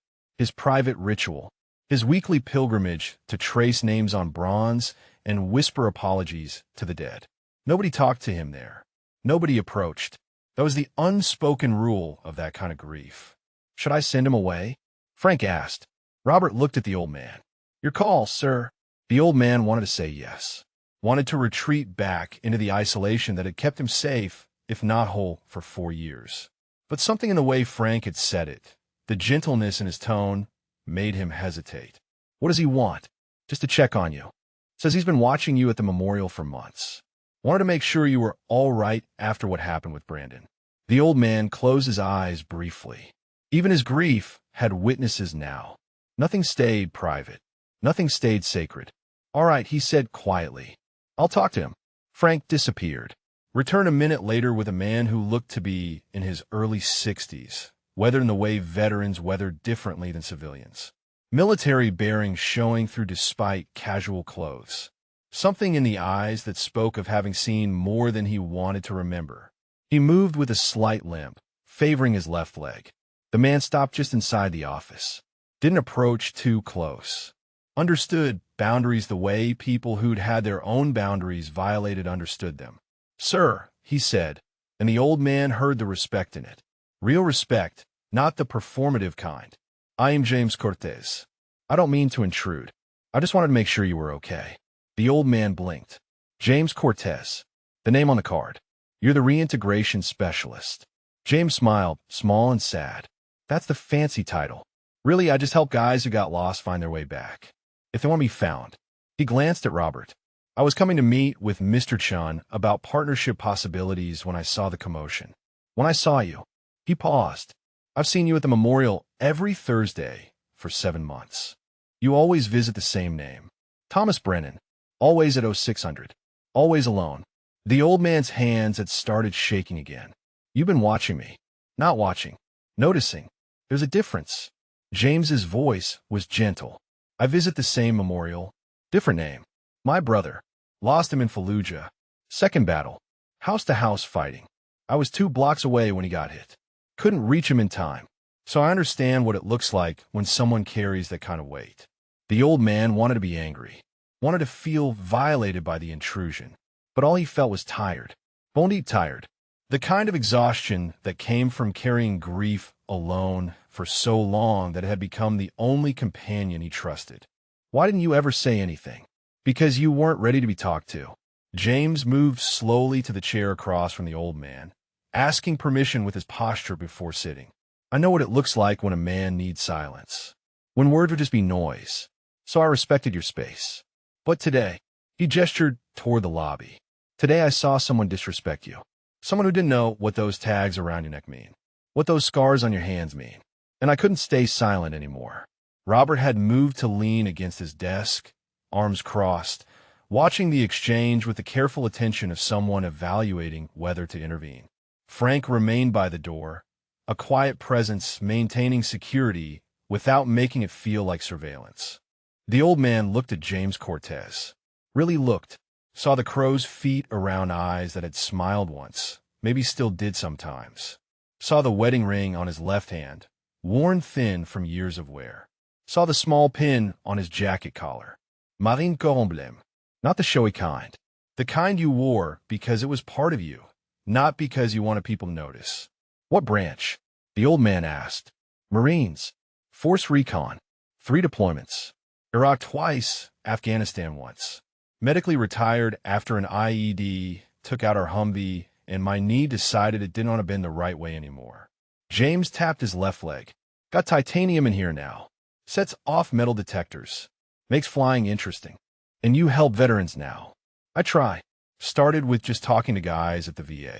Speaker 1: private ritual, his weekly pilgrimage to trace names on bronze and whisper apologies to the dead. Nobody talked to him there. Nobody approached. That was the unspoken rule of that kind of grief. "Should I send him away?" Frank asked. Robert looked at the old man. "Your call, sir." The old man wanted to say yes. Wanted to retreat back into the isolation that had kept him safe, if not whole, for 4 years. But something in the way Frank had said it, the gentleness in his tone, made him hesitate. "What does he want?" "Just to check on you. Says he's been watching you at the memorial for months. Wanted to make sure you were all right after what happened with Brandon." The old man closed his eyes briefly. Even his grief had witnesses now. Nothing stayed private. Nothing stayed sacred. "All right," he said quietly. "I'll talk to him." Frank disappeared. Returned a minute later with a man who looked to be in his early 60s, weathered in the way veterans weathered differently than civilians. Military bearings showing through despite casual clothes. Something in the eyes that spoke of having seen more than he wanted to remember. He moved with a slight limp, favoring his left leg. The man stopped just inside the office. Didn't approach too close. Understood boundaries the way people who'd had their own boundaries violated understood them. "Sir," he said, and the old man heard the respect in it. Real respect, not the performative kind. "I am James Cortez. I don't mean to intrude. I just wanted to make sure you were okay." The old man blinked. "James Cortez. The name on the card. You're the reintegration specialist." James smiled, small and sad. "That's the fancy title. Really, I just help guys who got lost find their way back. If they want to be found." He glanced at Robert. "I was coming to meet with Mr. Chun about partnership possibilities when I saw the commotion. When I saw you." He paused. "I've seen you at the memorial every Thursday for 7 months. You always visit the same name. Thomas Brennan. Always at 0600. Always alone." The old man's hands had started shaking again. "You've been watching me. Not watching. Noticing. There's a difference." James's voice was gentle. "I visit the same memorial. Different name. My brother. Lost him in Fallujah. Second battle. House to house fighting. I was 2 blocks away when he got hit. Couldn't reach him in time. So I understand what it looks like when someone carries that kind of weight." The old man wanted to be angry. Wanted to feel violated by the intrusion. But all he felt was tired. Bone deep tired. The kind of exhaustion that came from carrying grief alone for so long that it had become the only companion he trusted. "Why didn't you ever say anything?" "Because you weren't ready to be talked to." James moved slowly to the chair across from the old man, asking permission with his posture before sitting. "I know what it looks like when a man needs silence. When words would just be noise. So I respected your space. But today," he gestured toward the lobby, "today I saw someone disrespect you. Someone who didn't know what those tags around your neck mean. What those scars on your hands mean. And I couldn't stay silent anymore." Robert had moved to lean against his desk, arms crossed, watching the exchange with the careful attention of someone evaluating whether to intervene. Frank remained by the door, a quiet presence maintaining security without making it feel like surveillance. The old man looked at James Cortez. Really looked. Saw the crow's feet around eyes that had smiled once, maybe still did sometimes. Saw the wedding ring on his left hand, worn thin from years of wear. Saw the small pin on his jacket collar. Marine Coromblem. Not the showy kind. The kind you wore because it was part of you, not because you wanted people to notice. What branch? The old man asked. Marines. Force Recon. 3 deployments. Iraq twice, Afghanistan once. Medically retired after an IED took out our Humvee, and my knee decided it didn't want to bend the right way anymore. James tapped his left leg. Got titanium in here now. Sets off metal detectors. Makes flying interesting. And you help veterans now. I try. Started with just talking to guys at the VA.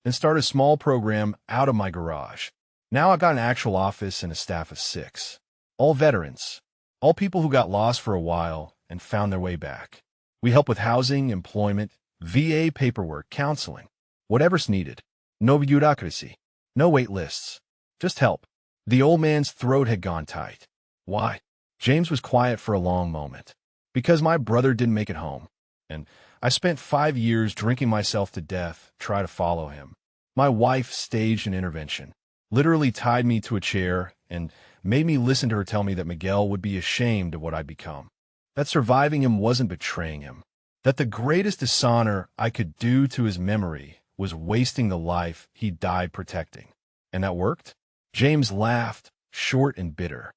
Speaker 1: Then started a small program out of my garage. Now I got an actual office and a staff of 6. All veterans. All people who got lost for a while and found their way back. We help with housing, employment, VA paperwork, counseling. Whatever's needed. No bureaucracy. No wait lists. Just help. The old man's throat had gone tight. Why? James was quiet for a long moment. Because my brother didn't make it home. And I spent 5 years drinking myself to death, try to follow him. My wife staged an intervention. Literally tied me to a chair and made me listen to her tell me that Miguel would be ashamed of what I'd become. That surviving him wasn't betraying him. That the greatest dishonor I could do to his memory was wasting the life he died protecting. And that worked? James laughed, short and bitter.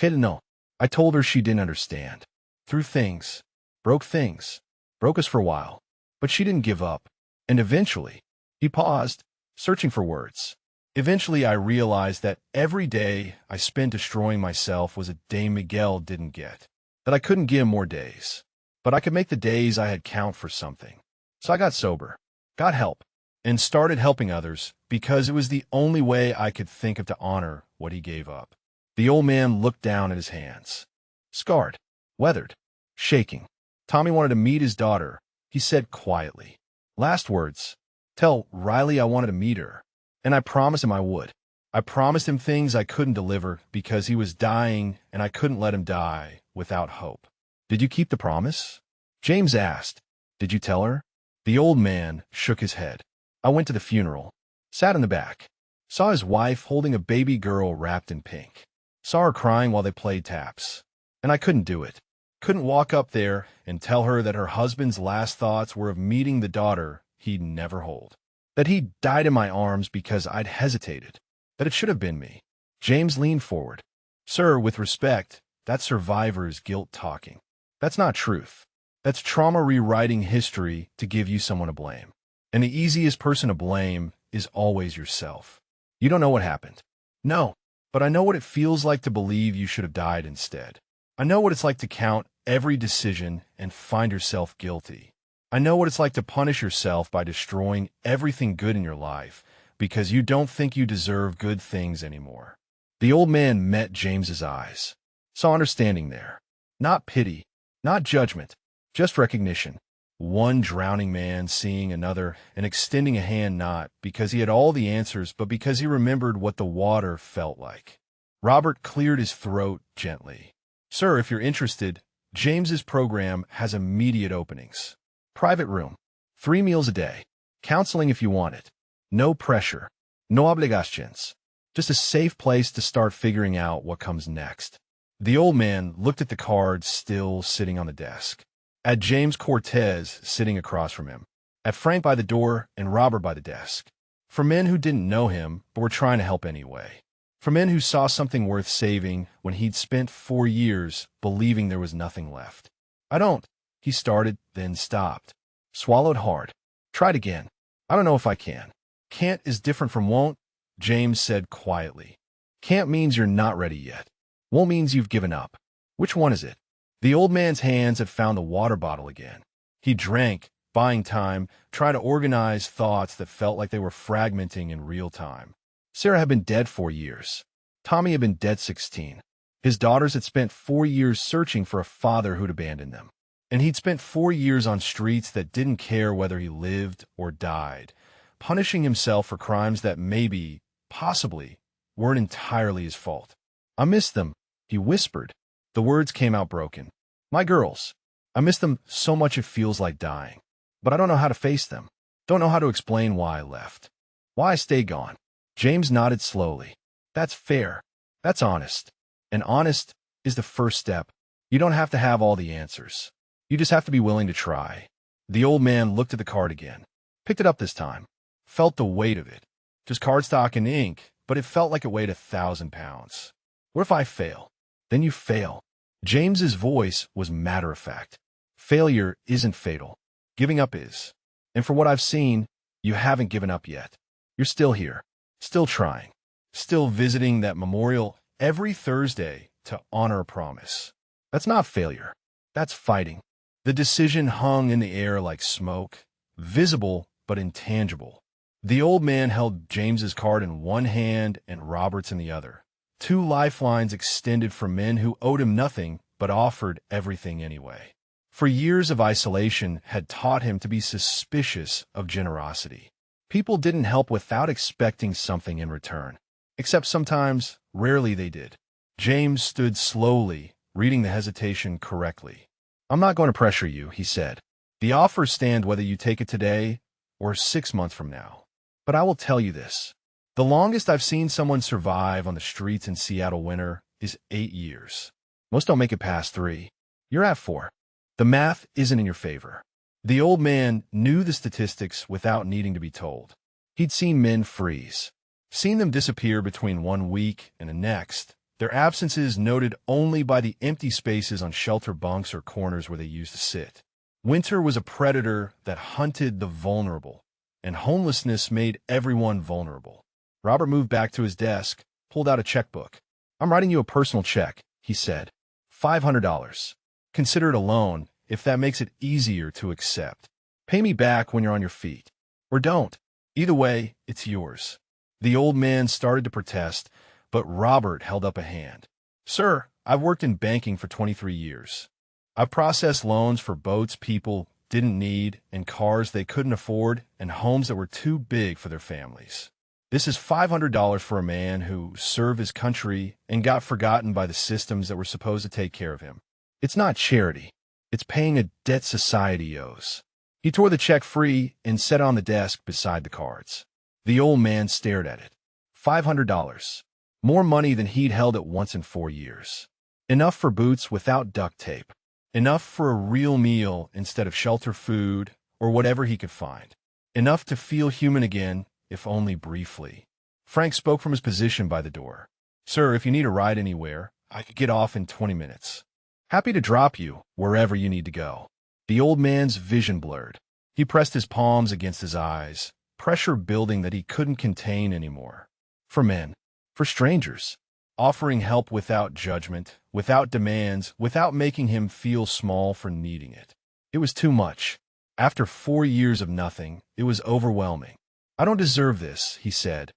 Speaker 1: No. I told her she didn't understand. Through things. Broke things. Broke us for a while. But she didn't give up. And eventually, he paused, searching for words. Eventually, I realized that every day I spent destroying myself was a day Miguel didn't get. That I couldn't give him more days. But I could make the days I had count for something. So I got sober, got help, and started helping others because it was the only way I could think of to honor what he gave up. The old man looked down at his hands. Scarred, weathered, shaking. Tommy wanted to meet his daughter, he said quietly. Last words. Tell Riley I wanted to meet her. And I promised him I would. I promised him things I couldn't deliver because he was dying and I couldn't let him die without hope. Did you keep the promise? James asked. Did you tell her? The old man shook his head. I went to the funeral. Sat in the back. Saw his wife holding a baby girl wrapped in pink. Saw her crying while they played taps. And I couldn't do it. Couldn't walk up there and tell her that her husband's last thoughts were of meeting the daughter he'd never hold. That he'd died in my arms because I'd hesitated. That it should have been me. James leaned forward. Sir, with respect, that's survivor's guilt talking. That's not truth. That's trauma rewriting history to give you someone to blame. And the easiest person to blame is always yourself. You don't know what happened. No, but I know what it feels like to believe you should have died instead. I know what it's like to count every decision and find yourself guilty. I know what it's like to punish yourself by destroying everything good in your life because you don't think you deserve good things anymore. The old man met James's eyes. Saw understanding there. Not pity, not judgment, just recognition. One drowning man seeing another and extending a hand not because he had all the answers but because he remembered what the water felt like. Robert cleared his throat gently. Sir, if you're interested, James's program has immediate openings. Private room. 3 meals a day. Counseling if you want it. No pressure. No obligations. Just a safe place to start figuring out what comes next. The old man looked at the cards still sitting on the desk. At James Cortez sitting across from him. At Frank by the door and Robert by the desk. For men who didn't know him but were trying to help anyway. For men who saw something worth saving when he'd spent 4 years believing there was nothing left. I don't. He started, then stopped. Swallowed hard. Tried again. I don't know if I can. Can't is different from won't, James said quietly. Can't means you're not ready yet. Won't means you've given up. Which one is it? The old man's hands had found the water bottle again. He drank, buying time, trying to organize thoughts that felt like they were fragmenting in real time. Sarah had been dead 4 years. Tommy had been dead 16. His daughters had spent 4 years searching for a father who'd abandoned them. And he'd spent 4 years on streets that didn't care whether he lived or died, punishing himself for crimes that maybe, possibly, weren't entirely his fault. "I miss them," he whispered. The words came out broken. "My girls. I miss them so much it feels like dying. But I don't know how to face them. Don't know how to explain why I left. Why I stayed gone." James nodded slowly. "That's fair. That's honest. And honest is the first step. You don't have to have all the answers. You just have to be willing to try." The old man looked at the card again. Picked it up this time. Felt the weight of it. Just cardstock and ink, but it felt like it weighed 1,000 pounds. "What if I fail?" "Then you fail." James's voice was matter-of-fact. "Failure isn't fatal. Giving up is. And for what I've seen, you haven't given up yet. You're still here. Still trying. Still visiting that memorial every Thursday to honor a promise. That's not failure. That's fighting." The decision hung in the air like smoke, visible but intangible. The old man held James's card in one hand and Robert's in the other. Two lifelines extended for men who owed him nothing but offered everything anyway. For years of isolation had taught him to be suspicious of generosity. People didn't help without expecting something in return. Except sometimes, rarely they did. James stood slowly, reading the hesitation correctly. "I'm not going to pressure you," he said. "The offers stand whether you take it today or 6 months from now. But I will tell you this. The longest I've seen someone survive on the streets in Seattle winter is 8 years. Most don't make it past 3. You're at 4. The math isn't in your favor." The old man knew the statistics without needing to be told. He'd seen men freeze, seen them disappear between 1 week and the next, their absences noted only by the empty spaces on shelter bunks or corners where they used to sit. Winter was a predator that hunted the vulnerable, and homelessness made everyone vulnerable. Robert moved back to his desk, pulled out a checkbook. "I'm writing you a personal check," he said. $500. Consider it a loan, if that makes it easier to accept. Pay me back when you're on your feet. Or don't. Either way, it's yours." The old man started to protest, but Robert held up a hand. "Sir, I've worked in banking for 23 years. I've processed loans for boats people didn't need, and cars they couldn't afford, and homes that were too big for their families. This is $500 for a man who served his country and got forgotten by the systems that were supposed to take care of him. It's not charity. It's paying a debt society owes." He tore the check free and set it on the desk beside the cards. The old man stared at it. $500. More money than he'd held at once in 4 years. Enough for boots without duct tape. Enough for a real meal instead of shelter food or whatever he could find. Enough to feel human again, if only briefly. Frank spoke from his position by the door. "Sir, if you need a ride anywhere, I could get off in 20 minutes. Happy to drop you wherever you need to go." The old man's vision blurred. He pressed his palms against his eyes, pressure building that he couldn't contain anymore. For men, for strangers, offering help without judgment, without demands, without making him feel small for needing it. It was too much. After 4 years of nothing, it was overwhelming. "I don't deserve this," he said,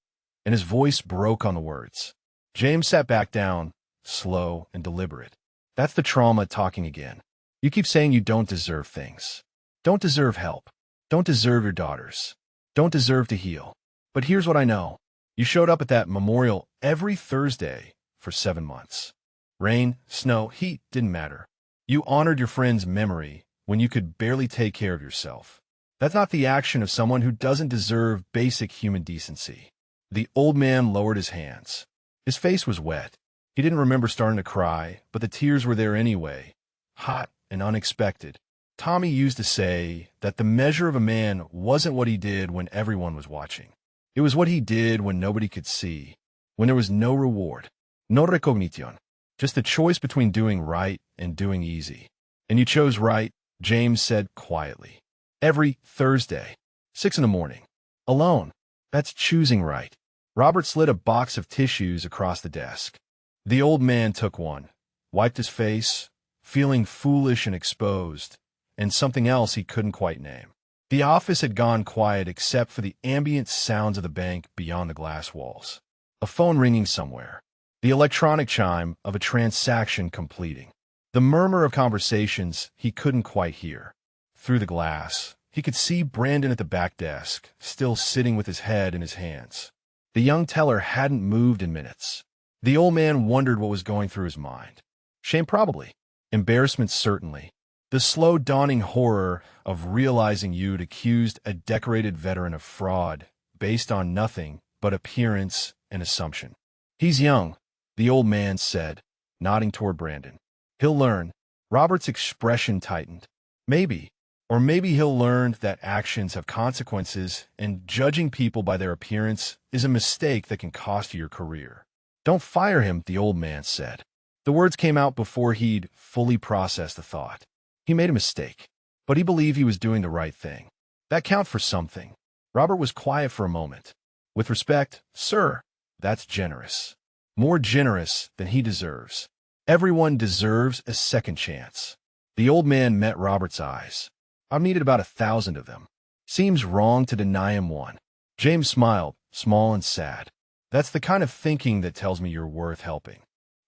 Speaker 1: and his voice broke on the words. James sat back down, slow and deliberate. "That's the trauma talking again. You keep saying you don't deserve things. Don't deserve help. Don't deserve your daughters. Don't deserve to heal. But here's what I know. You showed up at that memorial every Thursday for 7 months. Rain, snow, heat, didn't matter. You honored your friend's memory when you could barely take care of yourself. That's not the action of someone who doesn't deserve basic human decency." The old man lowered his hands. His face was wet. He didn't remember starting to cry, but the tears were there anyway, hot and unexpected. Tommy used to say that the measure of a man wasn't what he did when everyone was watching. It was what he did when nobody could see, when there was no reward, no recognition, just the choice between doing right and doing easy. "And you chose right," James said quietly. "Every Thursday, 6 in the morning. Alone. That's choosing right." Robert slid a box of tissues across the desk. The old man took one, wiped his face, feeling foolish and exposed, and something else he couldn't quite name. The office had gone quiet except for the ambient sounds of the bank beyond the glass walls. A phone ringing somewhere. The electronic chime of a transaction completing. The murmur of conversations he couldn't quite hear. Through the glass, he could see Brandon at the back desk, still sitting with his head in his hands. The young teller hadn't moved in minutes. The old man wondered what was going through his mind. Shame probably. Embarrassment certainly. The slow dawning horror of realizing you'd accused a decorated veteran of fraud based on nothing but appearance and assumption. He's young, the old man said, nodding toward Brandon. He'll learn. Robert's expression tightened. Maybe. Or maybe he'll learn that actions have consequences and judging people by their appearance is a mistake that can cost you your career. Don't fire him, the old man said. The words came out before he'd fully processed the thought. He made a mistake, but he believed he was doing the right thing. That counted for something. Robert was quiet for a moment. With respect, sir, that's generous. More generous than he deserves. Everyone deserves a second chance. The old man met Robert's eyes. I've needed about 1,000 of them. Seems wrong to deny him one. James smiled, small and sad. That's the kind of thinking that tells me you're worth helping.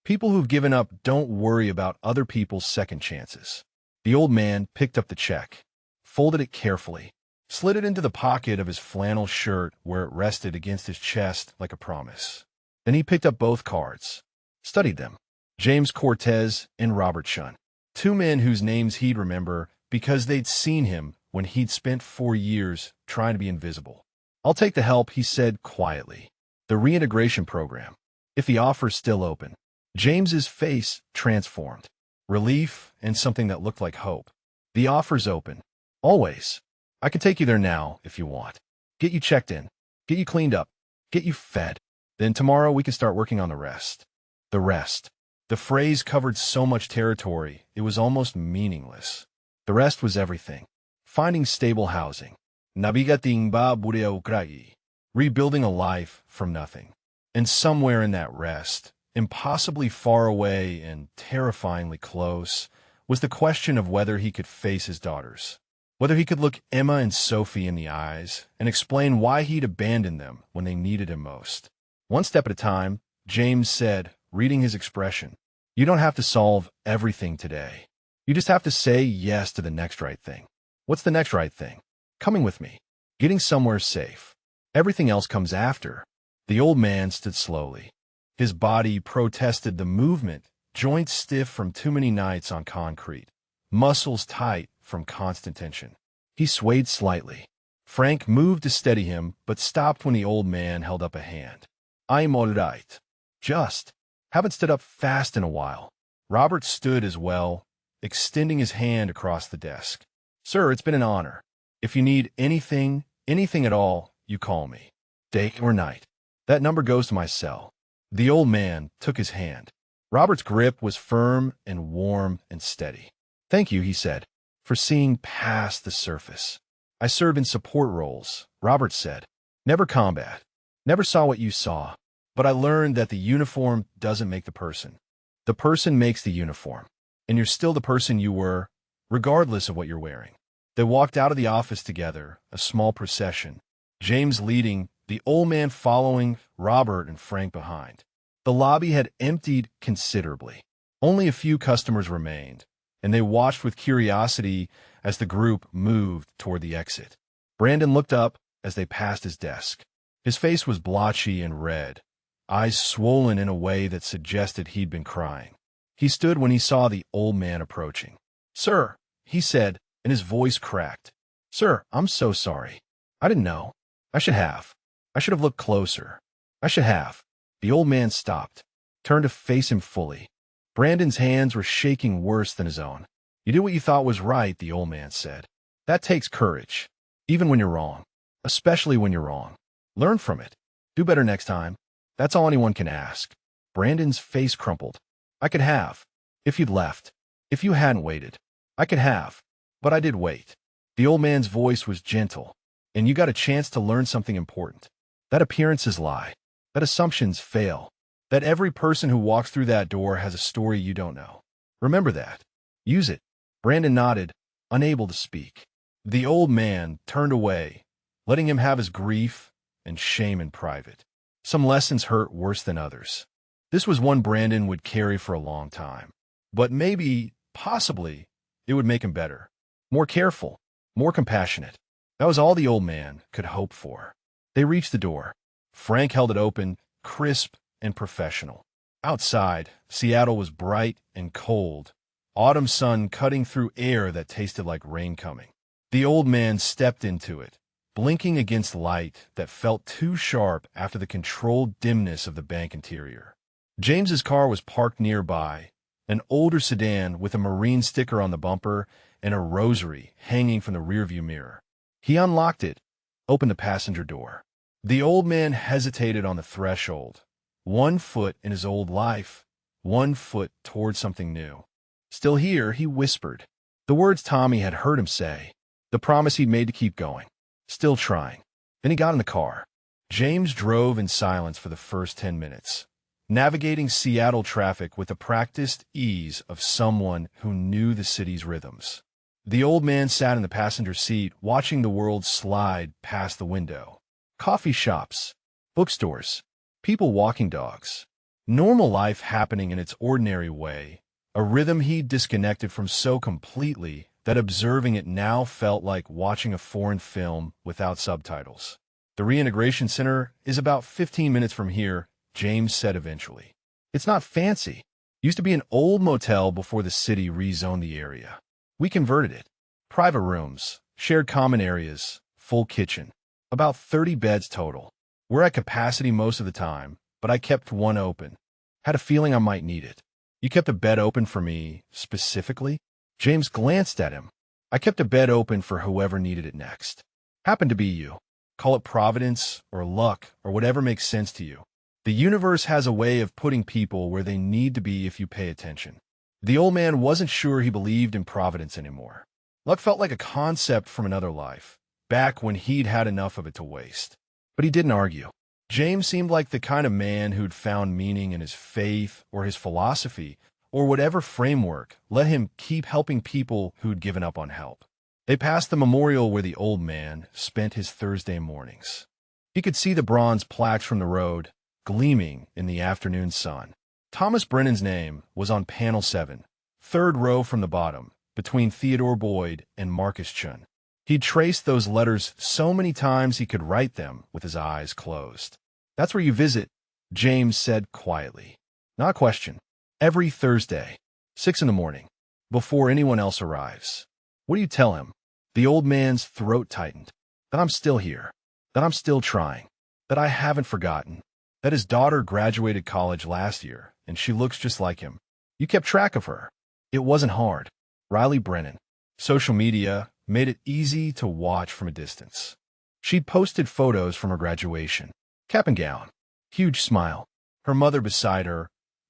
Speaker 1: People who've given up don't worry about other people's second chances. The old man picked up the check, folded it carefully, slid it into the pocket of his flannel shirt where it rested against his chest like a promise. Then he picked up both cards, studied them. James Cortez and Robert Shun. Two men whose names he'd remember because they'd seen him when he'd spent 4 years trying to be invisible. I'll take the help, he said quietly. The reintegration program. If the offer's still open. James's face transformed. Relief and something that looked like hope. The offer's open. Always. I can take you there now if you want. Get you checked in. Get you cleaned up. Get you fed. Then tomorrow we can start working on the rest. The rest. The phrase covered so much territory, it was almost meaningless. The rest was everything. Finding stable housing. Nabigating ba burea ukrai. Rebuilding a life from nothing. And somewhere in that rest, impossibly far away and terrifyingly close, was the question of whether he could face his daughters. Whether he could look Emma and Sophie in the eyes and explain why he'd abandoned them when they needed him most. One step at a time, James said, reading his expression. You don't have to solve everything today. You just have to say yes to the next right thing. What's the next right thing? Coming with me. Getting somewhere safe. Everything else comes after. The old man stood slowly. His body protested the movement, joints stiff from too many nights on concrete, muscles tight from constant tension. He swayed slightly. Frank moved to steady him, but stopped when the old man held up a hand. I'm all right. Just. Haven't stood up fast in a while. Robert stood as well, extending his hand across the desk. Sir, it's been an honor. If you need anything at all, you call me. Day or night. That number goes to my cell. The old man took his hand. Robert's grip was firm and warm and steady. Thank you, he said, for seeing past the surface. I served in support roles, Robert said. Never combat. Never saw what you saw. But I learned that the uniform doesn't make the person. The person makes the uniform. And you're still the person you were, regardless of what you're wearing. They walked out of the office together, a small procession. James leading, the old man following, Robert and Frank behind. The lobby had emptied considerably. Only a few customers remained, and they watched with curiosity as the group moved toward the exit. Brandon looked up as they passed his desk. His face was blotchy and red, eyes swollen in a way that suggested he'd been crying. He stood when he saw the old man approaching. Sir, he said, and his voice cracked. Sir, I'm so sorry. I didn't know. I should have. I should have looked closer. I should have. The old man stopped, turned to face him fully. Brandon's hands were shaking worse than his own. You did what you thought was right, the old man said. That takes courage, even when you're wrong, especially when you're wrong. Learn from it. Do better next time. That's all anyone can ask. Brandon's face crumpled. I could have. If you'd left. If you hadn't waited. I could have. But I did wait. The old man's voice was gentle. And you got a chance to learn something important. That appearances lie. That assumptions fail. That every person who walks through that door has a story you don't know. Remember that. Use it. Brandon nodded, unable to speak. The old man turned away, letting him have his grief and shame in private. Some lessons hurt worse than others. This was one Brandon would carry for a long time. But maybe, possibly, it would make him better. More careful, more compassionate. That was all the old man could hope for. They reached the door. Frank held it open, crisp and professional. Outside, Seattle was bright and cold, autumn sun cutting through air that tasted like rain coming. The old man stepped into it, blinking against light that felt too sharp after the controlled dimness of the bank interior. James's car was parked nearby, an older sedan with a marine sticker on the bumper and a rosary hanging from the rearview mirror. He unlocked it, opened the passenger door. The old man hesitated on the threshold, 1 foot in his old life, 1 foot toward something new. Still here, he whispered. The words Tommy had heard him say, the promise he'd made to keep going. Still trying. Then he got in the car. James drove in silence for the first 10 minutes, navigating Seattle traffic with the practiced ease of someone who knew the city's rhythms. The old man sat in the passenger seat, watching the world slide past the window. Coffee shops, bookstores, people walking dogs. Normal life happening in its ordinary way, a rhythm he'd disconnected from so completely that observing it now felt like watching a foreign film without subtitles. The reintegration center is about 15 minutes from here, James said eventually. It's not fancy. Used to be an old motel before the city rezoned the area. We converted it. Private rooms, shared common areas, full kitchen. About 30 beds total. We're at capacity most of the time, but I kept one open. Had a feeling I might need it. You kept a bed open for me, specifically? James glanced at him. I kept a bed open for whoever needed it next. Happened to be you. Call it providence or luck or whatever makes sense to you. The universe has a way of putting people where they need to be if you pay attention. The old man wasn't sure he believed in providence anymore. Luck felt like a concept from another life, back when he'd had enough of it to waste. But he didn't argue. James seemed like the kind of man who'd found meaning in his faith or his philosophy or whatever framework let him keep helping people who'd given up on help. They passed the memorial where the old man spent his Thursday mornings. He could see the bronze plaques from the road, gleaming in the afternoon sun. Thomas Brennan's name was on panel 7, third row from the bottom, between Theodore Boyd and Marcus Chun. He'd traced those letters so many times he could write them with his eyes closed. That's where you visit, James said quietly. Not a question. Every Thursday, 6 in the morning, before anyone else arrives. What do you tell him? The old man's throat tightened. That I'm still here. That I'm still trying. That I haven't forgotten. That his daughter graduated college last year, and she looks just like him. You kept track of her. It wasn't hard. Riley Brennan. Social media made it easy to watch from a distance. She'd posted photos from her graduation. Cap and gown. Huge smile. Her mother beside her,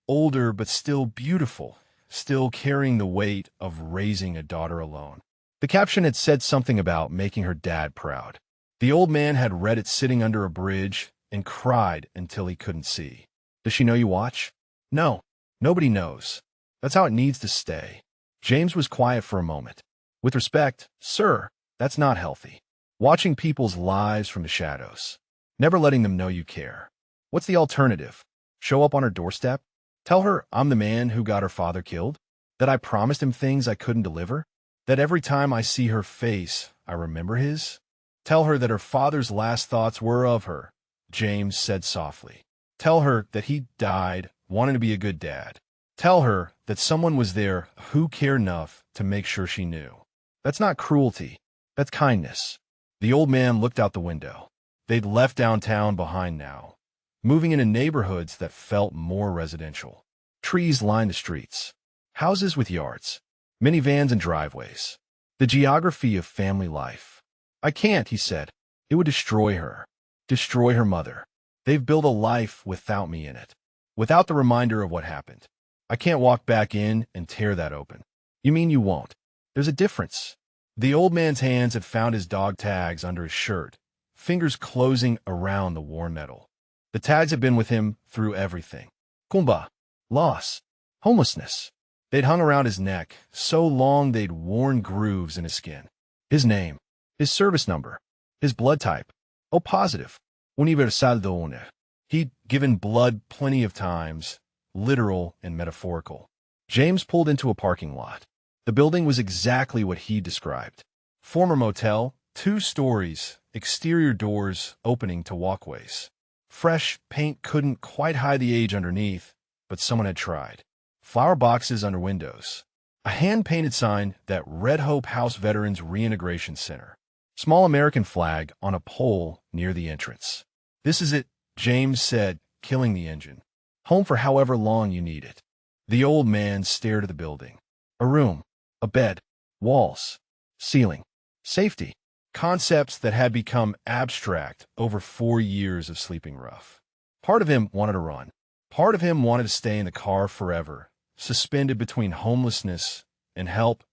Speaker 1: older but still beautiful, still carrying the weight of raising a daughter alone. The caption had said something about making her dad proud. The old man had read it sitting under a bridge and cried until he couldn't see. Does she know you watch? No, nobody knows. That's how it needs to stay. James was quiet for a moment. With respect, sir, that's not healthy. Watching people's lives from the shadows. Never letting them know you care. What's the alternative? Show up on her doorstep? Tell her I'm the man who got her father killed? That I promised him things I couldn't deliver? That every time I see her face, I remember his? Tell her that her father's last thoughts were of her, James said softly. Tell her that he died wanting to be a good dad. Tell her that someone was there who cared enough to make sure she knew. That's not cruelty. That's kindness. The old man looked out the window. They'd left downtown behind now, moving into neighborhoods that felt more residential. Trees lined the streets. Houses with yards. Minivans and driveways. The geography of family life. I can't, he said. It would destroy her. Destroy her mother. They've built a life without me in it. Without the reminder of what happened. I can't walk back in and tear that open. You mean you won't? There's a difference. The old man's hands had found his dog tags under his shirt, fingers closing around the worn metal. The tags had been with him through everything. Kumba, loss, homelessness. They'd hung around his neck so long they'd worn grooves in his skin. His name, his service number, his blood type. O positive. Universal donor. He'd given blood plenty of times, literal and metaphorical. James pulled into a parking lot. The building was exactly what he described. Former motel, 2 stories, exterior doors opening to walkways. Fresh paint couldn't quite hide the age underneath, but someone had tried. Flower boxes under windows. A hand-painted sign that Red Hope House Veterans Reintegration Center. Small American flag on a pole near the entrance. "This is it," James said, killing the engine. "Home for however long you need it." The old man stared at the building. A room, a bed, walls, ceiling, safety. Concepts that had become abstract over 4 years of sleeping rough. Part of him wanted to run. Part of him wanted to stay in the car forever, suspended between homelessness and help,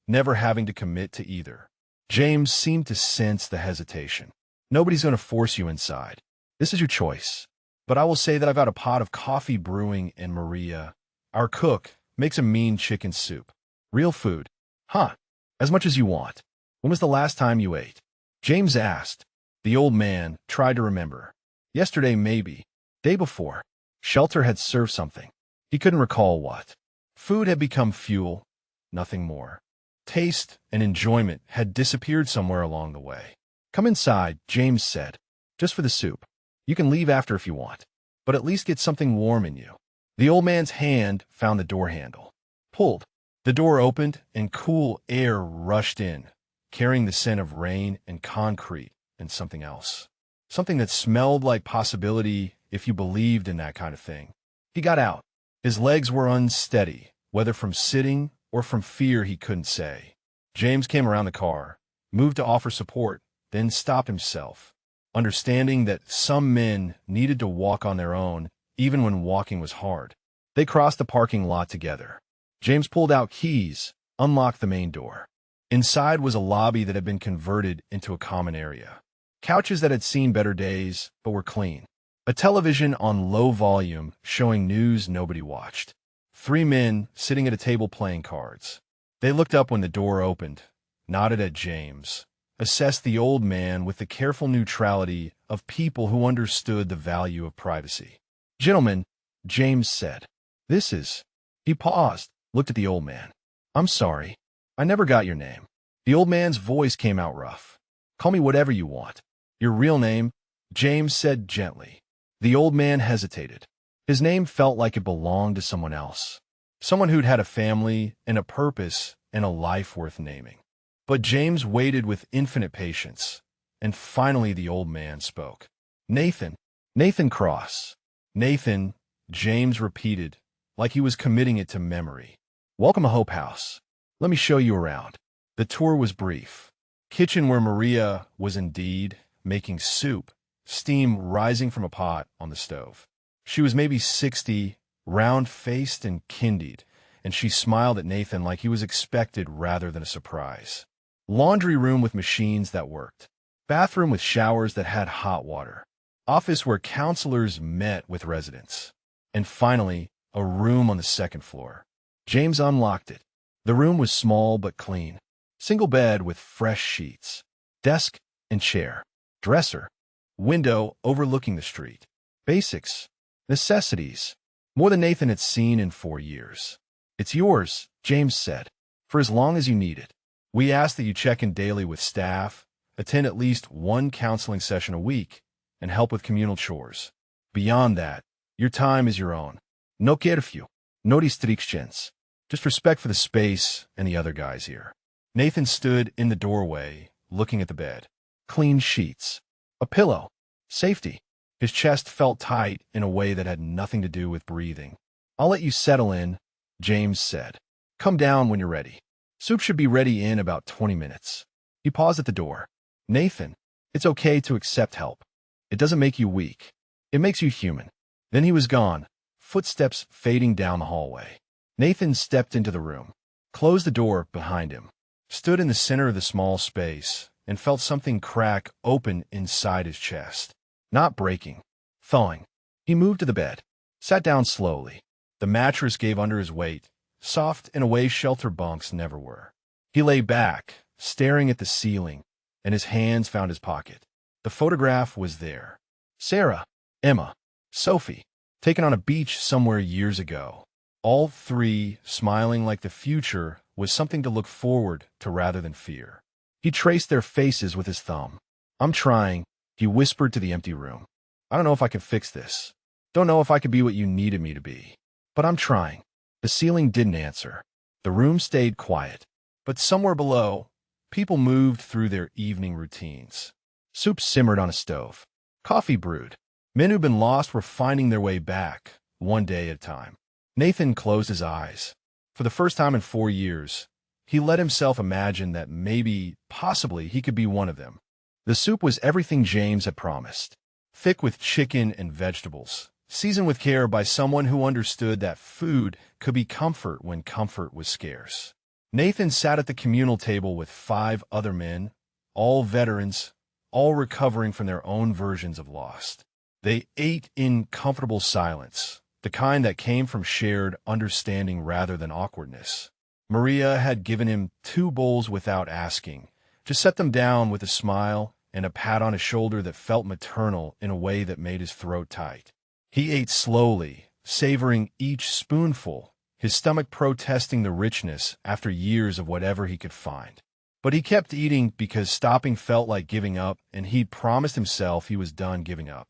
Speaker 1: never having to commit to either. James seemed to sense the hesitation. "Nobody's going to force you inside. This is your choice. But I will say that I've got a pot of coffee brewing, and Maria, our cook, makes a mean chicken soup. Real food." "Huh. As much as you want. When was the last time you ate?" James asked. The old man tried to remember. Yesterday, maybe. Day before. Shelter had served something. He couldn't recall what. Food had become fuel, nothing more. Taste and enjoyment had disappeared somewhere along the way. "Come inside," James said. "Just for the soup. You can leave after if you want, but at least get something warm in you." The old man's hand found the door handle. Pulled. The door opened, and cool air rushed in, carrying the scent of rain and concrete and something else. Something that smelled like possibility if you believed in that kind of thing. He got out. His legs were unsteady, whether from sitting or from fear he couldn't say. James came around the car, moved to offer support, then stopped himself, understanding that some men needed to walk on their own, even when walking was hard. They crossed the parking lot together. James pulled out keys, unlocked the main door. Inside was a lobby that had been converted into a common area. Couches that had seen better days, but were clean. A television on low volume showing news nobody watched. 3 men sitting at a table playing cards. They looked up when the door opened, nodded at James, assessed the old man with the careful neutrality of people who understood the value of privacy. "Gentlemen," James said, "this is—" He paused, looked at the old man. "I'm sorry. I never got your name." The old man's voice came out rough. "Call me whatever you want." "Your real name?" James said gently. The old man hesitated. His name felt like it belonged to someone else. Someone who'd had a family and a purpose and a life worth naming. But James waited with infinite patience, and finally the old man spoke. "Nathan. Nathan Cross." "Nathan," James repeated, like he was committing it to memory. "Welcome to Hope House. Let me show you around." The tour was brief. Kitchen where Maria was indeed making soup, steam rising from a pot on the stove. She was maybe 60, round-faced and kindled, and she smiled at Nathan like he was expected rather than a surprise. Laundry room with machines that worked. Bathroom with showers that had hot water. Office where counselors met with residents. And finally, a room on the 2nd floor. James unlocked it. The room was small but clean. Single bed with fresh sheets. Desk and chair. Dresser. Window overlooking the street. Basics. Necessities. More than Nathan had seen in 4 years. "It's yours," James said, "for as long as you need it. We ask that you check in daily with staff, attend at least 1 counseling session a week, and help with communal chores. Beyond that, your time is your own. No curfew. No restrictions. Just respect for the space and the other guys here." Nathan stood in the doorway, looking at the bed. Clean sheets. A pillow. Safety. His chest felt tight in a way that had nothing to do with breathing. "I'll let you settle in," James said. "Come down when you're ready. Soup should be ready in about 20 minutes. He paused at the door. "Nathan, it's okay to accept help. It doesn't make you weak. It makes you human." Then he was gone, footsteps fading down the hallway. Nathan stepped into the room, closed the door behind him, stood in the center of the small space, and felt something crack open inside his chest. Not breaking, thawing. He moved to the bed, sat down slowly. The mattress gave under his weight, soft in a way shelter bunks never were. He lay back, staring at the ceiling, and his hands found his pocket. The photograph was there. Sarah, Emma, Sophie, taken on a beach somewhere years ago. all three smiling like the future was something to look forward to rather than fear. He traced their faces with his thumb. "I'm trying," he whispered to the empty room. "I don't know if I can fix this. Don't know if I could be what you needed me to be. But I'm trying." The ceiling didn't answer. The room stayed quiet. But somewhere below, people moved through their evening routines. Soup simmered on a stove. Coffee brewed. Men who'd been lost were finding their way back, one day at a time. Nathan closed his eyes. For the first time in 4 years, he let himself imagine that maybe, possibly, he could be one of them. The soup was everything James had promised. Thick with chicken and vegetables, seasoned with care by someone who understood that food could be comfort when comfort was scarce. Nathan sat at the communal table with 5 other men, all veterans, all recovering from their own versions of Lost. They ate in comfortable silence, the kind that came from shared understanding rather than awkwardness. Maria had given him 2 bowls without asking, just set them down with a smile and a pat on his shoulder that felt maternal in a way that made his throat tight. He ate slowly, savoring each spoonful, his stomach protesting the richness after years of whatever he could find. But he kept eating because stopping felt like giving up, and he'd promised himself he was done giving up.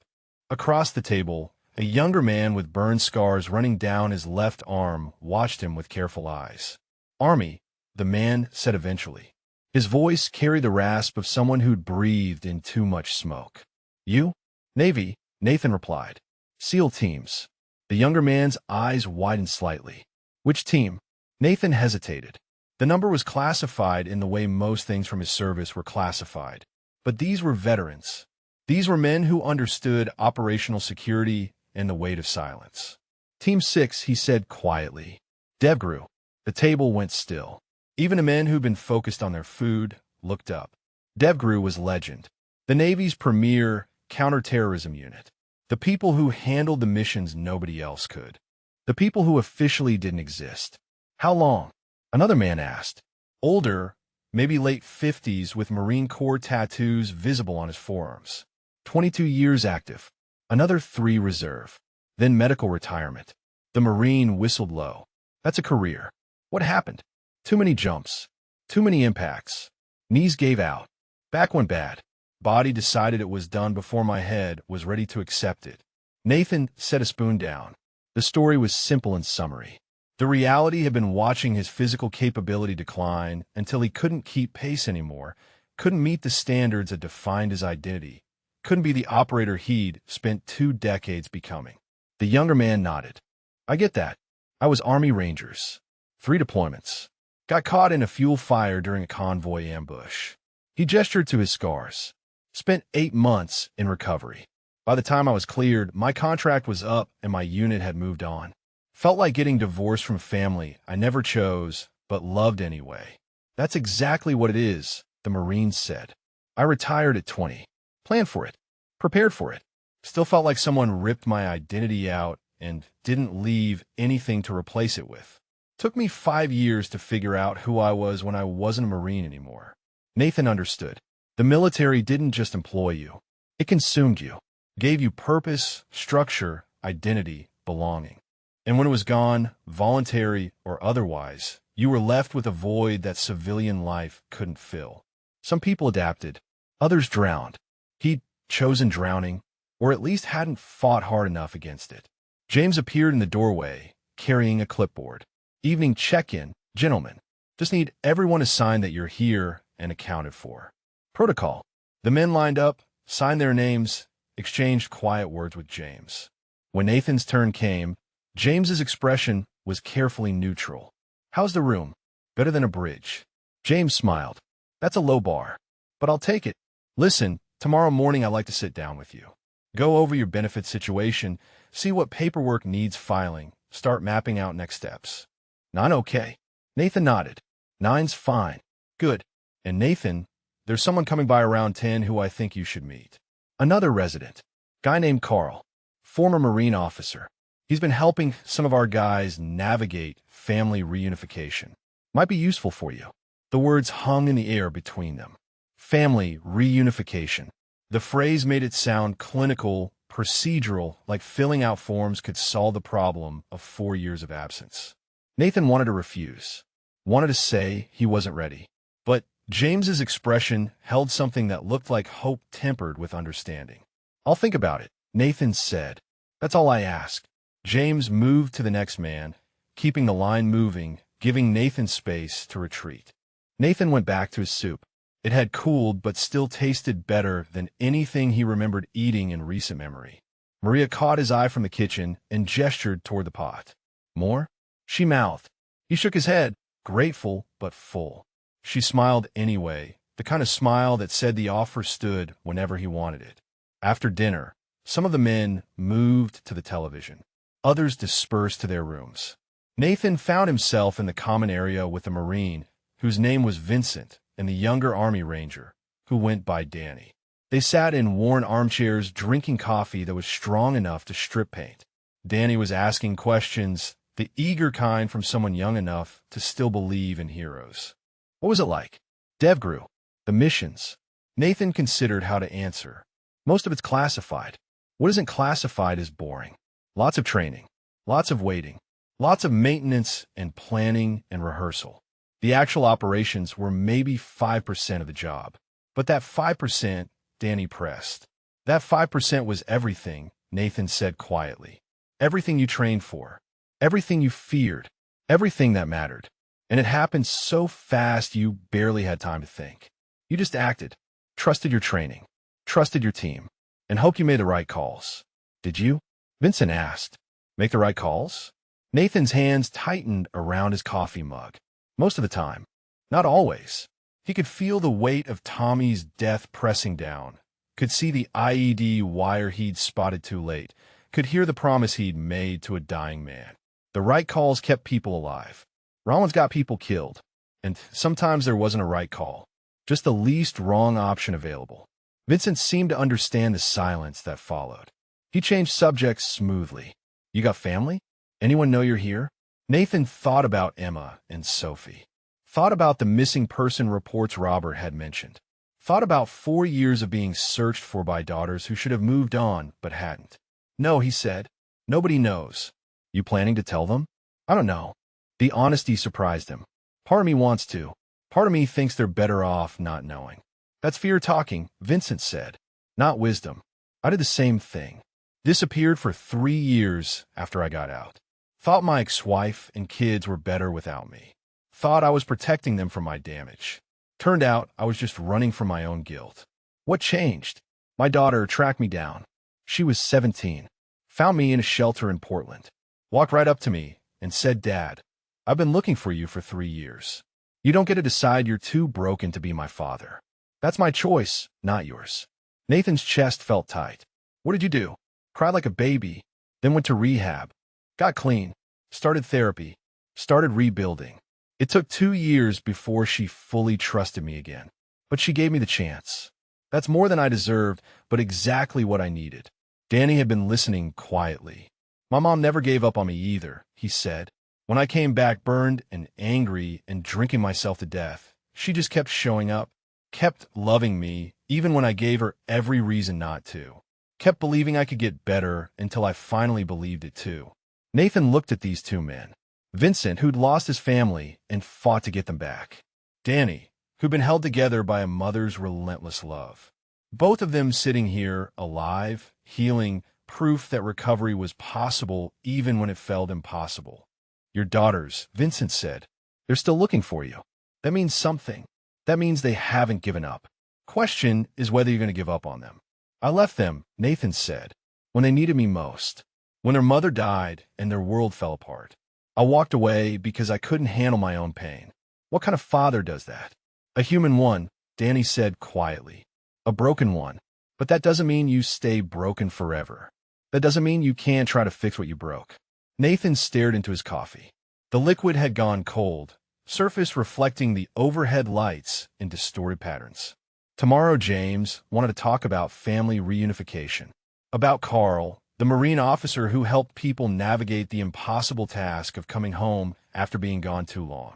Speaker 1: Across the table, a younger man with burn scars running down his left arm watched him with careful eyes. "Army," the man said eventually. His voice carried the rasp of someone who'd breathed in too much smoke. "You?" "Navy," Nathan replied. "SEAL teams." The younger man's eyes widened slightly. "Which team?" Nathan hesitated. The number was classified in the way most things from his service were classified. But these were veterans. These were men who understood operational security and the weight of silence. "Team 6, he said quietly. "DevGru." The table went still. Even the men who'd been focused on their food looked up. DevGru was legend. The Navy's premier counterterrorism unit. The people who handled the missions nobody else could. The people who officially didn't exist. "How long?" Another man asked. Older, maybe late 50s, with Marine Corps tattoos visible on his forearms. 22 years active. Another 3 reserve. Then medical retirement. The Marine whistled low. "That's a career." "What happened?" "Too many jumps. Too many impacts. Knees gave out. Back went bad. Body decided it was done before my head was ready to accept it." Nathan set a spoon down. The story was simple and summary. The reality had been watching his physical capability decline until he couldn't keep pace anymore, couldn't meet the standards that defined his identity, couldn't be the operator he'd spent 2 decades becoming. The younger man nodded. "I get that. I was Army Rangers. 3 deployments. Got caught in a fuel fire during a convoy ambush." He gestured to his scars. "Spent 8 months in recovery. By the time I was cleared, my contract was up and my unit had moved on. Felt like getting divorced from family I never chose, but loved anyway." "That's exactly what it is," the Marine said. "I retired at 20. Planned for it. Prepared for it. Still felt like someone ripped my identity out and didn't leave anything to replace it with. Took me 5 years to figure out who I was when I wasn't a Marine anymore." Nathan understood. The military didn't just employ you. It consumed you. Gave you purpose, structure, identity, belonging. And when it was gone, voluntary or otherwise, you were left with a void that civilian life couldn't fill. Some people adapted. Others drowned. He'd chosen drowning, or at least hadn't fought hard enough against it. James appeared in the doorway, carrying a clipboard. "Evening check-in, gentlemen. Just need everyone to sign that you're here and accounted for." "Protocol." The men lined up, signed their names, exchanged quiet words with James. When Nathan's turn came, James's expression was carefully neutral. "How's the room?" "Better than a bridge." James smiled. "That's a low bar, but I'll take it. Listen, tomorrow morning I'd like to sit down with you. Go over your benefit situation, see what paperwork needs filing, start mapping out next steps." "9 okay?" Nathan nodded. "9's fine." "Good. And Nathan, there's someone coming by around 10 who I think you should meet. Another resident. Guy named Carl. Former Marine officer. He's been helping some of our guys navigate family reunification. Might be useful for you." The words hung in the air between them. Family reunification. The phrase made it sound clinical procedural, like filling out forms could solve the problem of 4 years of absence. Nathan wanted to refuse, wanted to say he wasn't ready. But James's expression held something that looked like hope tempered with understanding. "I'll think about it," Nathan said. "That's all I ask." James moved to the next man, keeping the line moving, giving Nathan space to retreat. Nathan went back to his soup. It had cooled but still tasted better than anything he remembered eating in recent memory. Maria caught his eye from the kitchen and gestured toward the pot. "More?" she mouthed. He shook his head, grateful but full. She smiled anyway, the kind of smile that said the offer stood whenever he wanted it. After dinner, some of the men moved to the television. Others dispersed to their rooms. Nathan found himself in the common area with a Marine, whose name was Vincent, and the younger Army Ranger, who went by Danny. They sat in worn armchairs drinking coffee that was strong enough to strip paint. Danny was asking questions, the eager kind from someone young enough to still believe in heroes. What was it like? DevGru. The missions. Nathan considered how to answer. Most of it's classified. What isn't classified is boring. Lots of training. Lots of waiting. Lots of maintenance and planning and rehearsal. The actual operations were maybe 5% of the job. But that 5%, Danny pressed. That 5% was everything, Nathan said quietly. Everything you trained for. Everything you feared. Everything that mattered. And it happened so fast you barely had time to think. You just acted, trusted your training, trusted your team, and hoped you made the right calls. Did you? Vincent asked. Make the right calls? Nathan's hands tightened around his coffee mug. Most of the time. Not always. He could feel the weight of Tommy's death pressing down, could see the IED wire he'd spotted too late, could hear the promise he'd made to a dying man. The right calls kept people alive. Rollins got people killed, and sometimes there wasn't a right call, just the least wrong option available. Vincent seemed to understand the silence that followed. He changed subjects smoothly. You got family? Anyone know you're here? Nathan thought about Emma and Sophie. Thought about the missing person reports Robert had mentioned. Thought about 4 years of being searched for by daughters who should have moved on but hadn't. No, he said. Nobody knows. You planning to tell them? I don't know. The honesty surprised him. Part of me wants to. Part of me thinks they're better off not knowing. That's fear talking, Vincent said. Not wisdom. I did the same thing. Disappeared for 3 years after I got out. Thought my ex-wife and kids were better without me. Thought I was protecting them from my damage. Turned out I was just running from my own guilt. What changed? My daughter tracked me down. She was 17. Found me in a shelter in Portland. Walked right up to me and said, "Dad, I've been looking for you for 3 years. You don't get to decide you're too broken to be my father. That's my choice, not yours." Nathan's chest felt tight. What did you do? Cried like a baby, then went to rehab. Got clean. Started therapy. Started rebuilding. It took 2 years before she fully trusted me again. But she gave me the chance. That's more than I deserved, but exactly what I needed. Danny had been listening quietly. My mom never gave up on me either, he said. When I came back burned and angry and drinking myself to death, she just kept showing up, kept loving me, even when I gave her every reason not to. Kept believing I could get better until I finally believed it too. Nathan looked at these 2 men. Vincent, who'd lost his family and fought to get them back. Danny, who'd been held together by a mother's relentless love. Both of them sitting here, alive, healing, proof that recovery was possible even when it felt impossible. Your daughters, Vincent said. They're still looking for you. That means something. That means they haven't given up. Question is whether you're going to give up on them. I left them, Nathan said, when they needed me most. When their mother died and their world fell apart. I walked away because I couldn't handle my own pain. What kind of father does that? A human one, Danny said quietly. A broken one. But that doesn't mean you stay broken forever. That doesn't mean you can't try to fix what you broke. Nathan stared into his coffee. The liquid had gone cold, surface reflecting the overhead lights in distorted patterns. Tomorrow James wanted to talk about family reunification. About Carl, the Marine officer who helped people navigate the impossible task of coming home after being gone too long.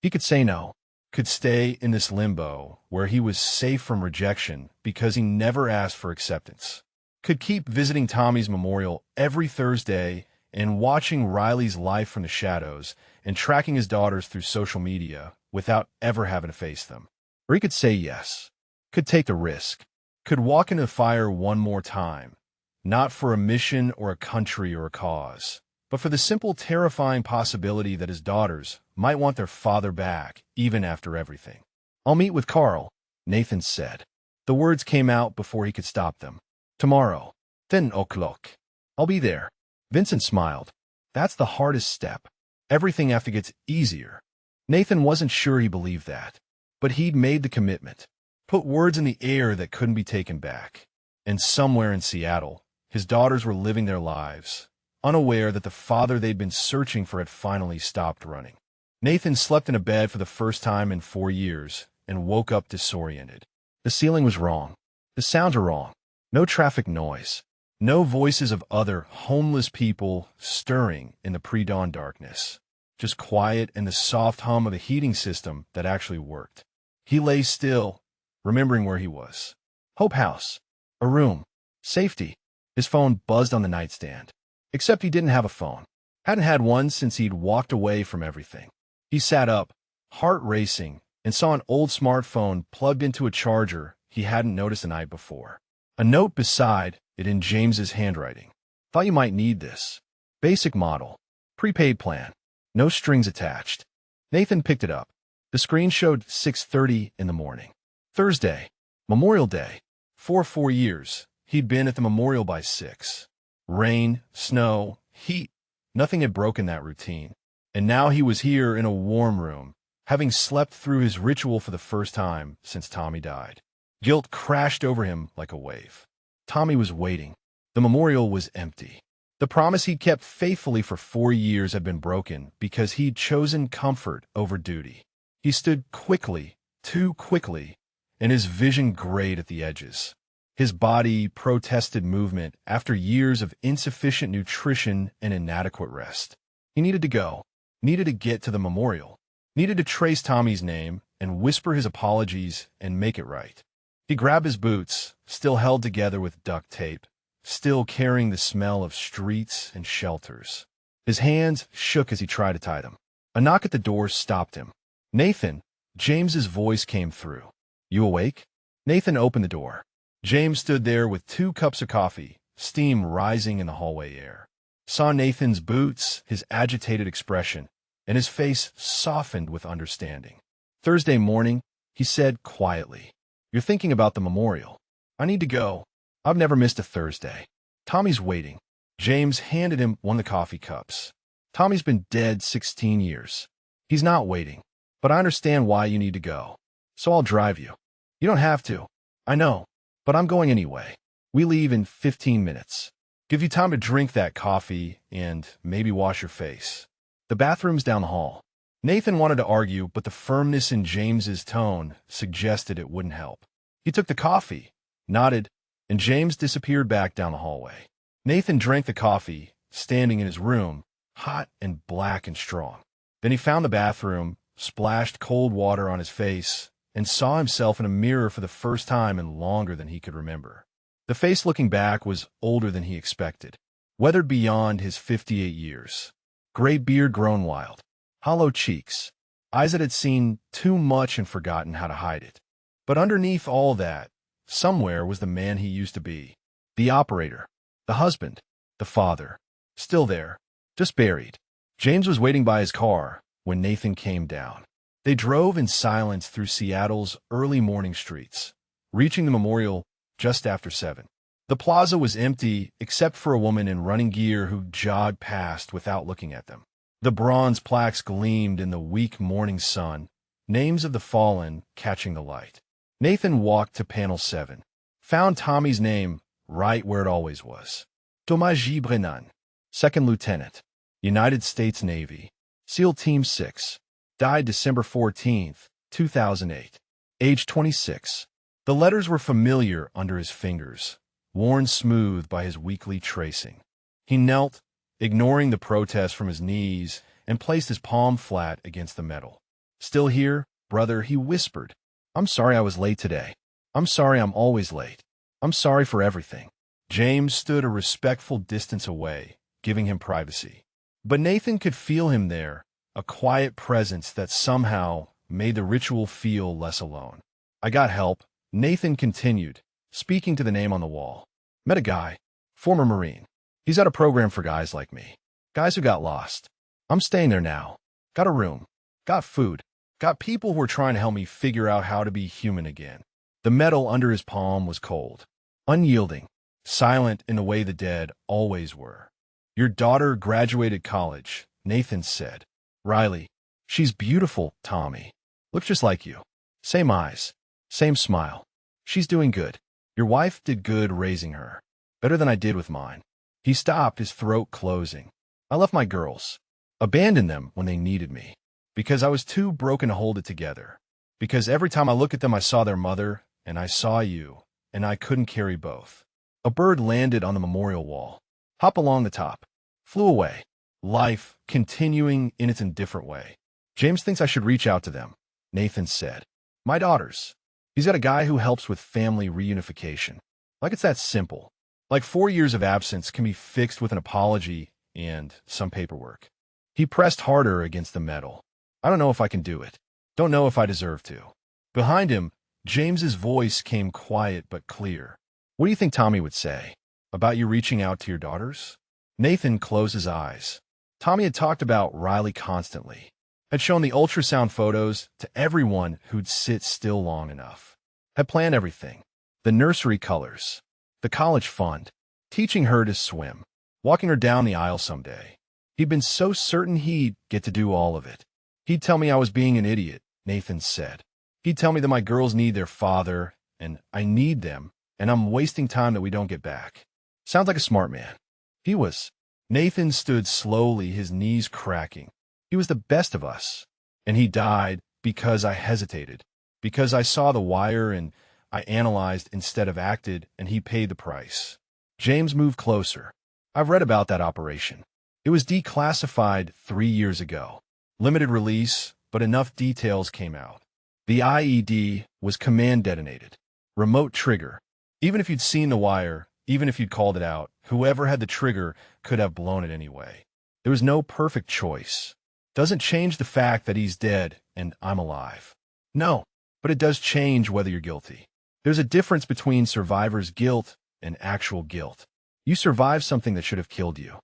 Speaker 1: He could say no, could stay in this limbo where he was safe from rejection because he never asked for acceptance. could keep visiting Tommy's memorial every Thursday and watching Riley's life from the shadows and tracking his daughters through social media without ever having to face them. Or he could say yes, could take the risk, could walk into the fire one more time, not for a mission or a country or a cause, but for the simple, terrifying possibility that his daughters might want their father back even after everything. "I'll meet with Carl," Nathan said. The words came out before he could stop them. "Tomorrow, 10 o'clock. I'll be there." Vincent smiled. "That's the hardest step. Everything after gets easier." Nathan wasn't sure he believed that, but he'd made the commitment, put words in the air that couldn't be taken back. And somewhere in Seattle, his daughters were living their lives, unaware that the father they'd been searching for had finally stopped running. Nathan slept in a bed for the first time in 4 years and woke up disoriented. The ceiling was wrong. The sounds were wrong. No traffic noise. No voices of other homeless people stirring in the pre-dawn darkness. Just quiet and the soft hum of a heating system that actually worked. He lay still, remembering where he was. Hope House. A room. Safety. His phone buzzed on the nightstand. Except he didn't have a phone. Hadn't had one since he'd walked away from everything. He sat up, heart racing, and saw an old smartphone plugged into a charger he hadn't noticed the night before. A note beside it in James's handwriting. "Thought you might need this. Basic model. Prepaid plan. No strings attached." Nathan picked it up. The screen showed 6:30 in the morning. Thursday. Memorial Day. For 4 years, he'd been at the memorial by 6. Rain, snow, heat. Nothing had broken that routine. And now he was here in a warm room, having slept through his ritual for the first time since Tommy died. Guilt crashed over him like a wave. Tommy was waiting. The memorial was empty. The promise he'd kept faithfully for 4 years had been broken because he'd chosen comfort over duty. He stood quickly, too quickly, and his vision grayed at the edges. His body protested movement after years of insufficient nutrition and inadequate rest. He needed to go, needed to get to the memorial, needed to trace Tommy's name and whisper his apologies and make it right. He grabbed his boots, still held together with duct tape, still carrying the smell of streets and shelters. His hands shook as he tried to tie them. A knock at the door stopped him. "Nathan," James's voice came through. "You awake?" Nathan opened the door. James stood there with 2 cups of coffee, steam rising in the hallway air. Saw Nathan's boots, his agitated expression, and his face softened with understanding. "Thursday morning," he said quietly. "You're thinking about the memorial. I need to go. I've never missed a Thursday. Tommy's waiting." James handed him one of the coffee cups. "Tommy's been dead 16 years. He's not waiting, but I understand why you need to go. So I'll drive you." "You don't have to. I know, but I'm going anyway. We leave in 15 minutes. Give you time to drink that coffee and maybe wash your face. The bathroom's down the hall." Nathan wanted to argue, but the firmness in James's tone suggested it wouldn't help. He took the coffee, nodded, and James disappeared back down the hallway. Nathan drank the coffee, standing in his room, hot and black and strong. Then he found the bathroom, splashed cold water on his face, and saw himself in a mirror for the first time in longer than he could remember. The face looking back was older than he expected, weathered beyond his 58 years. Gray beard grown wild, hollow cheeks, eyes that had seen too much and forgotten how to hide it. But underneath all that, somewhere was the man he used to be. The operator, the husband, the father. Still there, just buried. James was waiting by his car when Nathan came down. They drove in silence through Seattle's early morning streets, reaching the memorial just after 7. The plaza was empty except for a woman in running gear who jogged past without looking at them. The bronze plaques gleamed in the weak morning sun, names of the fallen catching the light. Nathan walked to panel 7, found Tommy's name right where it always was. Thomas G. Brennan, 2nd Lieutenant, United States Navy, SEAL Team 6, died December 14, 2008, age 26. The letters were familiar under his fingers, worn smooth by his weekly tracing. He knelt, ignoring the protest from his knees, and placed his palm flat against the metal. "Still here, brother," he whispered. "I'm sorry I was late today. I'm sorry I'm always late. I'm sorry for everything." James stood a respectful distance away, giving him privacy. But Nathan could feel him there, a quiet presence that somehow made the ritual feel less alone. I got help, Nathan continued, speaking to the name on the wall. Met a guy, former Marine. He's got a program for guys like me. Guys who got lost. I'm staying there now. Got a room. Got food. Got people who are trying to help me figure out how to be human again. The metal under his palm was cold, unyielding, silent in the way the dead always were. Your daughter graduated college, Nathan said. Riley. She's beautiful, Tommy. Looks just like you. Same eyes. Same smile. She's doing good. Your wife did good raising her. Better than I did with mine. He stopped, his throat closing. I left my girls. Abandoned them when they needed me. Because I was too broken to hold it together. Because every time I look at them I saw their mother, and I saw you, and I couldn't carry both. A bird landed on the memorial wall. Hop along the top. Flew away. Life, continuing in its indifferent way. James thinks I should reach out to them, Nathan said. My daughters. He's got a guy who helps with family reunification. Like it's that simple. Like 4 years of absence can be fixed with an apology and some paperwork. He pressed harder against the metal. I don't know if I can do it. Don't know if I deserve to. Behind him, James's voice came quiet but clear. What do you think Tommy would say? About you reaching out to your daughters? Nathan closed his eyes. Tommy had talked about Riley constantly. Had shown the ultrasound photos to everyone who'd sit still long enough. Had planned everything. The nursery colors. The college fund. Teaching her to swim. Walking her down the aisle someday. He'd been so certain he'd get to do all of it. He'd tell me I was being an idiot, Nathan said. He'd tell me that my girls need their father, and I need them, and I'm wasting time that we don't get back. Sounds like a smart man. He was. Nathan stood slowly, his knees cracking. He was the best of us. And he died because I hesitated. Because I saw the wire and I analyzed instead of acted, and he paid the price. James moved closer. I've read about that operation. It was declassified 3 years ago. Limited release, but enough details came out. The IED was command detonated. Remote trigger. Even if you'd seen the wire, even if you'd called it out, whoever had the trigger could have blown it anyway. There was no perfect choice. Doesn't change the fact that he's dead and I'm alive. No, but it does change whether you're guilty. There's a difference between survivor's guilt and actual guilt. You survived something that should have killed you.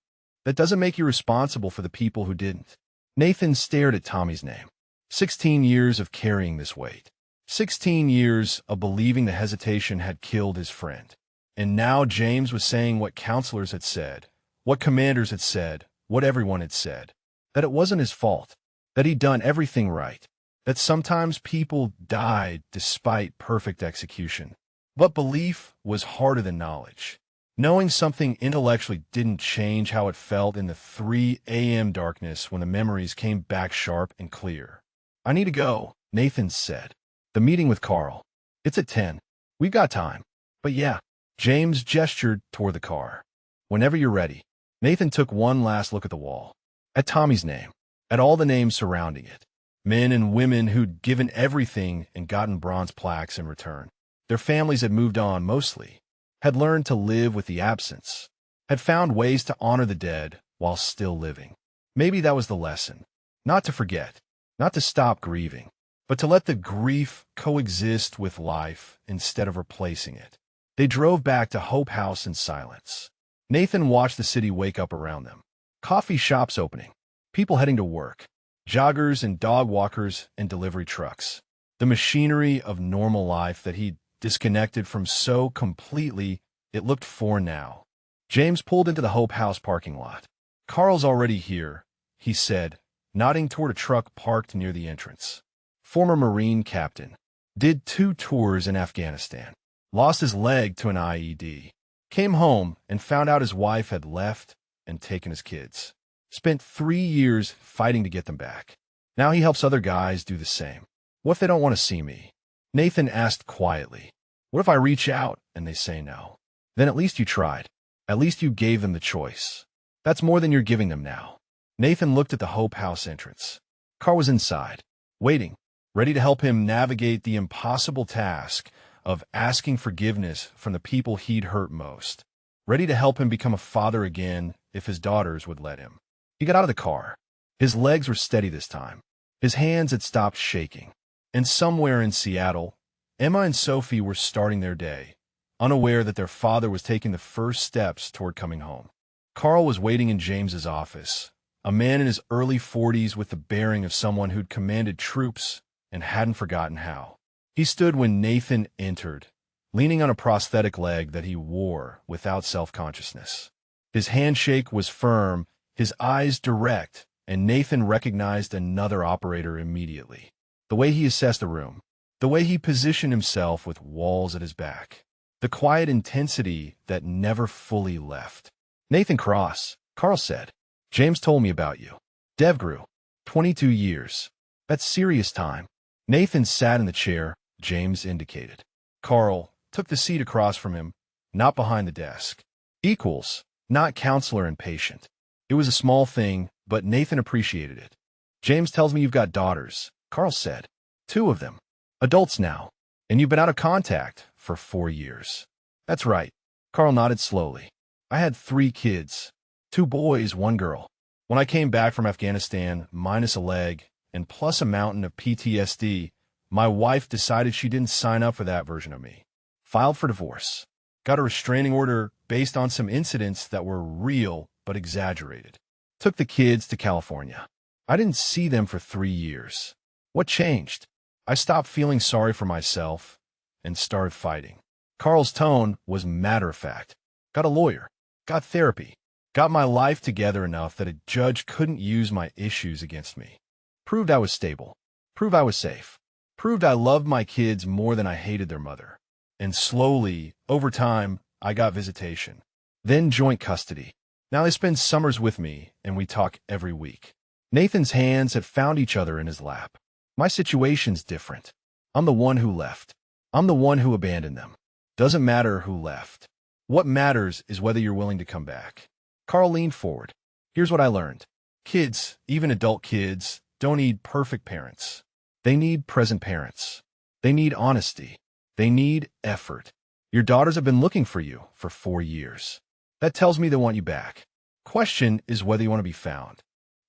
Speaker 1: That doesn't make you responsible for the people who didn't. Nathan stared at Tommy's name. 16 years of carrying this weight. 16 years of believing the hesitation had killed his friend. And now James was saying what counselors had said, what commanders had said, what everyone had said. That it wasn't his fault. That he'd done everything right. That sometimes people died despite perfect execution. But belief was harder than knowledge. Knowing something intellectually didn't change how it felt in the 3 a.m. darkness when the memories came back sharp and clear. I need to go, Nathan said. The meeting with Carl. It's at 10. We've got time. But yeah. James gestured toward the car. Whenever you're ready. Nathan took one last look at the wall. At Tommy's name. At all the names surrounding it. Men and women who'd given everything and gotten bronze plaques in return. Their families had moved on mostly. Had learned to live with the absence. Had found ways to honor the dead while still living. Maybe that was the lesson. Not to forget. Not to stop grieving. But to let the grief coexist with life instead of replacing it. They drove back to Hope House in silence. Nathan watched the city wake up around them. Coffee shops opening. People heading to work. Joggers and dog walkers and delivery trucks. The machinery of normal life that he'd disconnected from so completely it looked foreign now. James pulled into the Hope House parking lot. Carl's already here, he said, nodding toward a truck parked near the entrance. Former Marine captain. Did 2 tours in Afghanistan. Lost his leg to an IED. Came home and found out his wife had left and taken his kids. Spent 3 years fighting to get them back. Now he helps other guys do the same. What if they don't want to see me? Nathan asked quietly. What if I reach out and they say no? Then at least you tried. At least you gave them the choice. That's more than you're giving them now. Nathan looked at the Hope House entrance. Carl was inside, waiting, ready to help him navigate the impossible task of asking forgiveness from the people he'd hurt most. ready to help him become a father again if his daughters would let him. He got out of the car. His legs were steady this time. His hands had stopped shaking. And somewhere in Seattle, Emma and Sophie were starting their day, unaware that their father was taking the first steps toward coming home. Carl was waiting in James's office, a man in his early 40s with the bearing of someone who'd commanded troops and hadn't forgotten how. He stood when Nathan entered, leaning on a prosthetic leg that he wore without self-consciousness. His handshake was firm, his eyes direct, and Nathan recognized another operator immediately. The way he assessed the room, the way he positioned himself with walls at his back, the quiet intensity that never fully left. "Nathan Cross," Carl said. "James told me about you. DevGru, 22 years. That's serious time." Nathan sat in the chair James indicated. Carl took the seat across from him, not behind the desk. Equals, not counselor and patient. It was a small thing, but Nathan appreciated it. "James tells me you've got daughters," Carl said. "2 of them. Adults now. And you've been out of contact for 4 years." "That's right." Carl nodded slowly. "I had 3 kids. 2 boys, 1 girl. When I came back from Afghanistan, minus a leg, and plus a mountain of PTSD, my wife decided she didn't sign up for that version of me. Filed for divorce. Got a restraining order based on some incidents that were real but exaggerated. Took the kids to California. I didn't see them for 3 years. What changed? I stopped feeling sorry for myself and started fighting." Carl's tone was matter-of-fact. "Got a lawyer. Got therapy. Got my life together enough that a judge couldn't use my issues against me. Proved I was stable. Proved I was safe. Proved I loved my kids more than I hated their mother. And slowly, over time, I got visitation. Then joint custody. Now they spend summers with me, and we talk every week." Nathan's hands had found each other in his lap. "My situation's different. I'm the one who left. I'm the one who abandoned them. Doesn't matter who left. What matters is whether you're willing to come back." Carl leaned forward. "Here's what I learned. Kids, even adult kids, don't need perfect parents. They need present parents. They need honesty. They need effort. Your daughters have been looking for you for 4 years. That tells me they want you back. Question is whether you want to be found."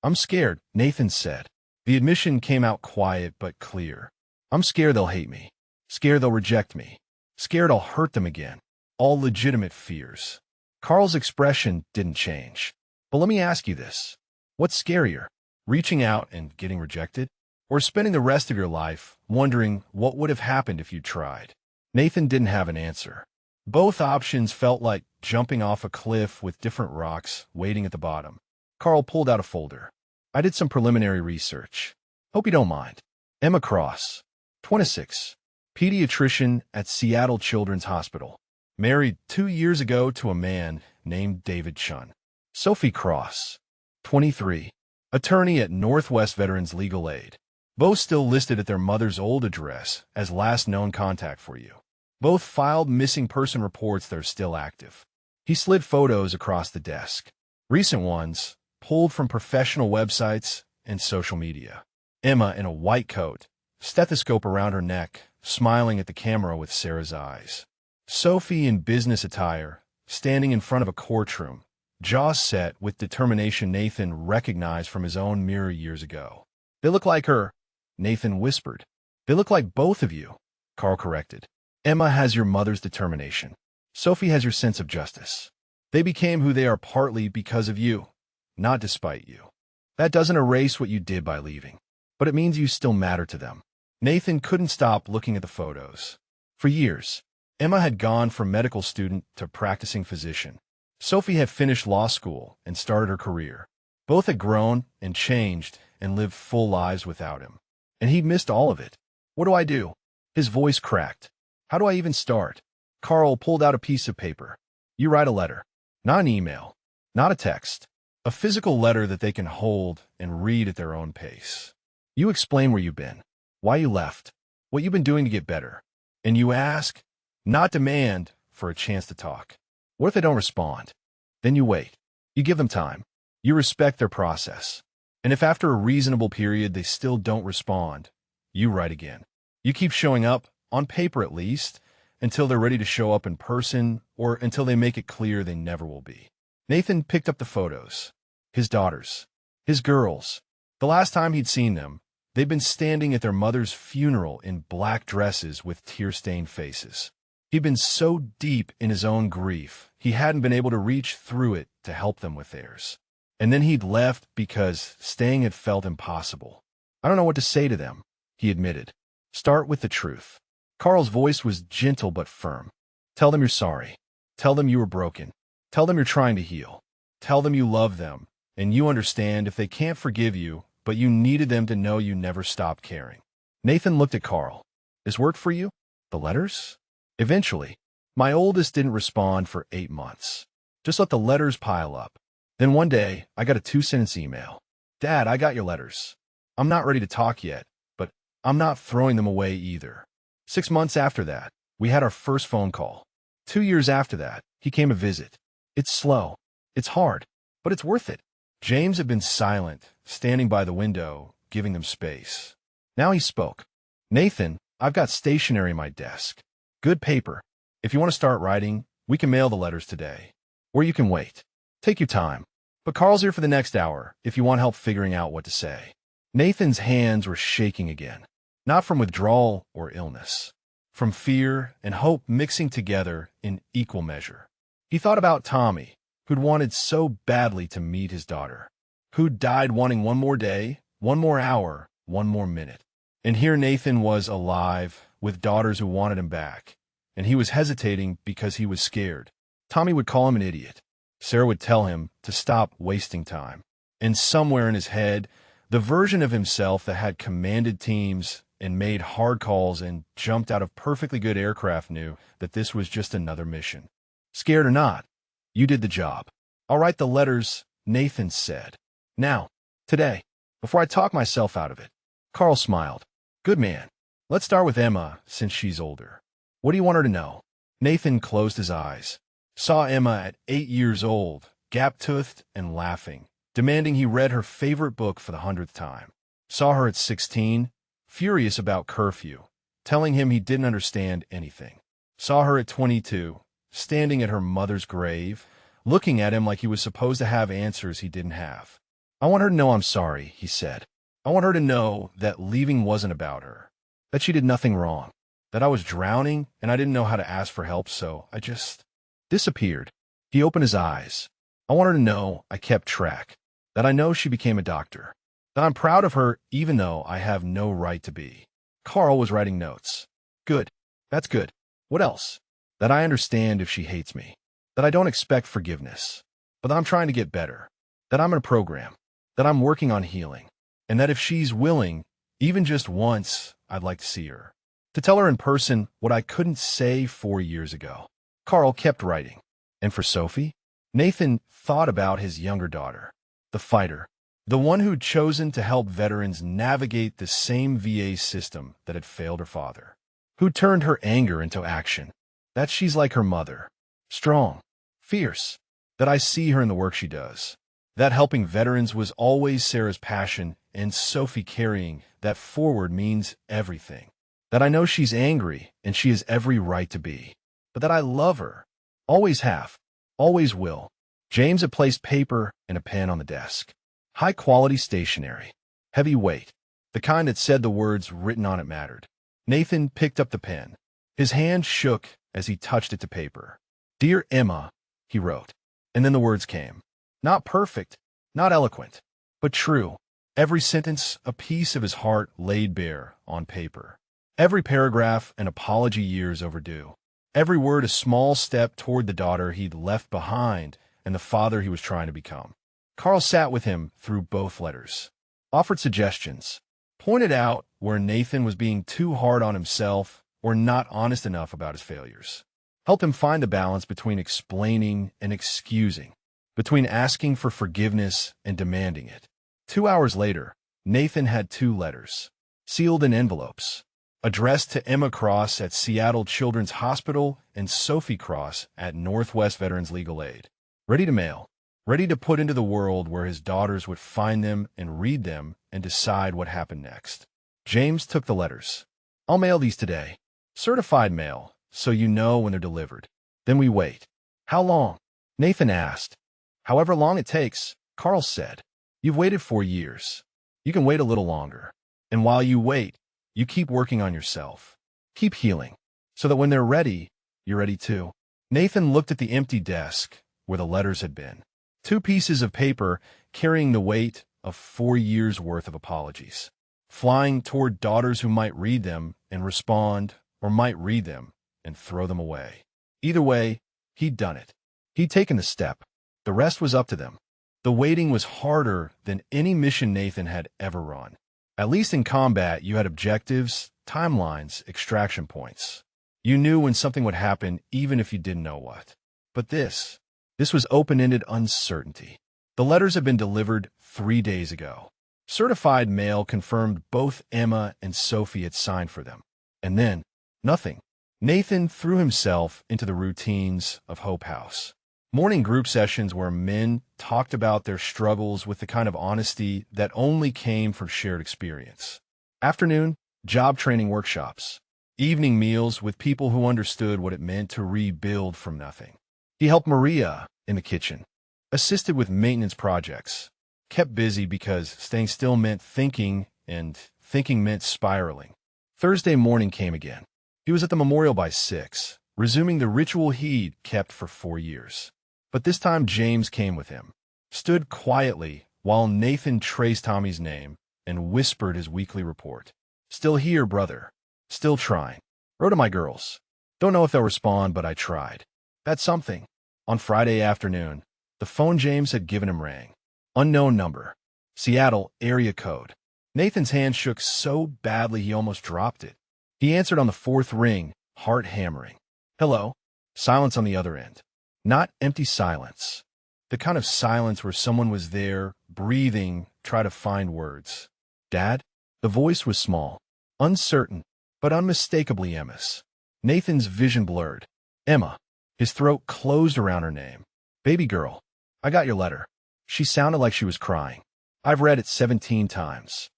Speaker 1: "I'm scared," Nathan said. The admission came out quiet but clear. "I'm scared they'll hate me. Scared they'll reject me. Scared I'll hurt them again." All legitimate fears. Carl's expression didn't change. "But let me ask you this. What's scarier? Reaching out and getting rejected? Or spending the rest of your life wondering what would have happened if you tried?" Nathan didn't have an answer. Both options felt like jumping off a cliff with different rocks waiting at the bottom. Carl pulled out a folder. "I did some preliminary research. Hope you don't mind. Emma Cross, 26, pediatrician at Seattle Children's Hospital. Married 2 years ago to a man named David Chun. Sophie Cross, 23, attorney at Northwest Veterans Legal Aid. Both still listed at their mother's old address as last known contact for you. Both filed missing person reports that are still active." He slid photos across the desk. Recent ones, pulled from professional websites and social media. Emma in a white coat, stethoscope around her neck, smiling at the camera with Sarah's eyes. Sophie in business attire, standing in front of a courtroom, jaws set with determination Nathan recognized from his own mirror years ago. "They look like her," Nathan whispered. "They look like both of you," Carl corrected. "Emma has your mother's determination. Sophie has your sense of justice. They became who they are partly because of you, not despite you. That doesn't erase what you did by leaving, but it means you still matter to them." Nathan couldn't stop looking at the photos. For years, Emma had gone from medical student to practicing physician. Sophie had finished law school and started her career. Both had grown and changed and lived full lives without him. And he'd missed all of it. "What do I do?" His voice cracked. "How do I even start?" Carl pulled out a piece of paper. "You write a letter. Not an email. Not a text. A physical letter that they can hold and read at their own pace. You explain where you've been, why you left, what you've been doing to get better. And you ask, not demand, for a chance to talk. What if they don't respond? Then you wait. You give them time. You respect their process. And if after a reasonable period they still don't respond, you write again. You keep showing up, on paper at least, until they're ready to show up in person or until they make it clear they never will be. Nathan picked up the photos. His daughters. His girls. The last time he'd seen them, they'd been standing at their mother's funeral in black dresses with tear-stained faces. He'd been so deep in his own grief, he hadn't been able to reach through it to help them with theirs. And then he'd left because staying had felt impossible. I don't know what to say to them, he admitted. Start with the truth. Carl's voice was gentle but firm. Tell them you're sorry. Tell them you were broken. Tell them you're trying to heal. Tell them you love them, and you understand if they can't forgive you, but you needed them to know you never stopped caring. Nathan looked at Carl. This worked for you? The letters? Eventually. My oldest didn't respond for 8 months. Just let the letters pile up. Then one day, I got a 2-sentence email. Dad, I got your letters. I'm not ready to talk yet, but I'm not throwing them away either. 6 months after that, we had our first phone call. 2 years after that, he came to visit. It's slow. It's hard, but it's worth it. James had been silent, standing by the window, giving them space. Now he spoke. Nathan, I've got stationery in my desk. Good paper. If you want to start writing, we can mail the letters today. Or you can wait. Take your time. But Carl's here for the next hour if you want help figuring out what to say. Nathan's hands were shaking again. Not from withdrawal or illness. From fear and hope mixing together in equal measure. He thought about Tommy, who'd wanted so badly to meet his daughter. Who'd died wanting one more day, one more hour, one more minute. And here Nathan was alive, with daughters who wanted him back. And he was hesitating because he was scared. Tommy would call him an idiot. Sarah would tell him to stop wasting time. And somewhere in his head, the version of himself that had commanded teams and made hard calls and jumped out of perfectly good aircraft knew that this was just another mission. Scared or not, you did the job. I'll write the letters, Nathan said. Now, today, before I talk myself out of it. Carl smiled. Good man. Let's start with Emma, since she's older. What do you want her to know? Nathan closed his eyes. Saw Emma at 8 years old, gap-toothed and laughing, demanding he read her favorite book for the 100th time. Saw her at 16, furious about curfew, telling him he didn't understand anything. Saw her at 22, standing at her mother's grave, looking at him like he was supposed to have answers he didn't have. I want her to know I'm sorry, he said. I want her to know that leaving wasn't about her, that she did nothing wrong, that I was drowning and I didn't know how to ask for help, so I just disappeared. He opened his eyes. I want her to know I kept track, that I know she became a doctor, that I'm proud of her even though I have no right to be. Carl was writing notes. Good. That's good. What else? That I understand if she hates me, that I don't expect forgiveness, but that I'm trying to get better, that I'm in a program, that I'm working on healing, and that if she's willing, even just once, I'd like to see her. To tell her in person what I couldn't say 4 years ago. Carl kept writing. And for Sophie? Nathan thought about his younger daughter, the fighter, the one who'd chosen to help veterans navigate the same VA system that had failed her father, who turned her anger into action. That she's like her mother, strong, fierce, that I see her in the work she does. That helping veterans was always Sarah's passion, and Sophie carrying that forward means everything. That I know she's angry, and she has every right to be. But that I love her. Always have. Always will. James had placed paper and a pen on the desk. High-quality stationery. Heavy weight. The kind that said the words written on it mattered. Nathan picked up the pen. His hand shook as he touched it to paper. Dear Emma, he wrote. And then the words came. Not perfect, not eloquent, but true. Every sentence a piece of his heart laid bare on paper. Every paragraph an apology years overdue. Every word a small step toward the daughter he'd left behind and the father he was trying to become. Carl sat with him through both letters. Offered suggestions. Pointed out where Nathan was being too hard on himself or not honest enough about his failures. Helped him find the balance between explaining and excusing. Between asking for forgiveness and demanding it. 2 hours later, Nathan had 2 letters, sealed in envelopes, addressed to Emma Cross at Seattle Children's Hospital and Sophie Cross at Northwest Veterans Legal Aid. Ready to mail, ready to put into the world where his daughters would find them and read them and decide what happened next. James took the letters. I'll mail these today. Certified mail, so you know when they're delivered. Then we wait. How long? Nathan asked. However long it takes, Carl said. You've waited 4 years. You can wait a little longer. And while you wait, you keep working on yourself. Keep healing, so that when they're ready, you're ready too. Nathan looked at the empty desk where the letters had been. 2 pieces of paper carrying the weight of 4 years' worth of apologies, flying toward daughters who might read them and respond, or might read them and throw them away. Either way, he'd done it. He'd taken the step. The rest was up to them. The waiting was harder than any mission Nathan had ever run. At least in combat, you had objectives, timelines, extraction points. You knew when something would happen even if you didn't know what. But this was open-ended uncertainty. The letters had been delivered 3 days ago. Certified mail confirmed both Emma and Sophie had signed for them. And then, nothing. Nathan threw himself into the routines of Hope House. Morning group sessions where men talked about their struggles with the kind of honesty that only came from shared experience. Afternoon, job training workshops. Evening meals with people who understood what it meant to rebuild from nothing. He helped Maria in the kitchen, assisted with maintenance projects, kept busy because staying still meant thinking, and thinking meant spiraling. Thursday morning came again. He was at the memorial by 6, resuming the ritual he'd kept for 4 years. But this time James came with him, stood quietly while Nathan traced Tommy's name and whispered his weekly report. Still here, brother. Still trying. Wrote to my girls. Don't know if they'll respond, but I tried. That's something. On Friday afternoon, the phone James had given him rang. Unknown number. Seattle area code. Nathan's hand shook so badly he almost dropped it. He answered on the 4th ring, heart hammering. Hello. Silence on the other end. Not empty silence. The kind of silence where someone was there, breathing, try to find words. Dad? The voice was small, uncertain, but unmistakably Emma's. Nathan's vision blurred. Emma. His throat closed around her name. Baby girl. I got your letter. She sounded like she was crying. I've read it 17 times.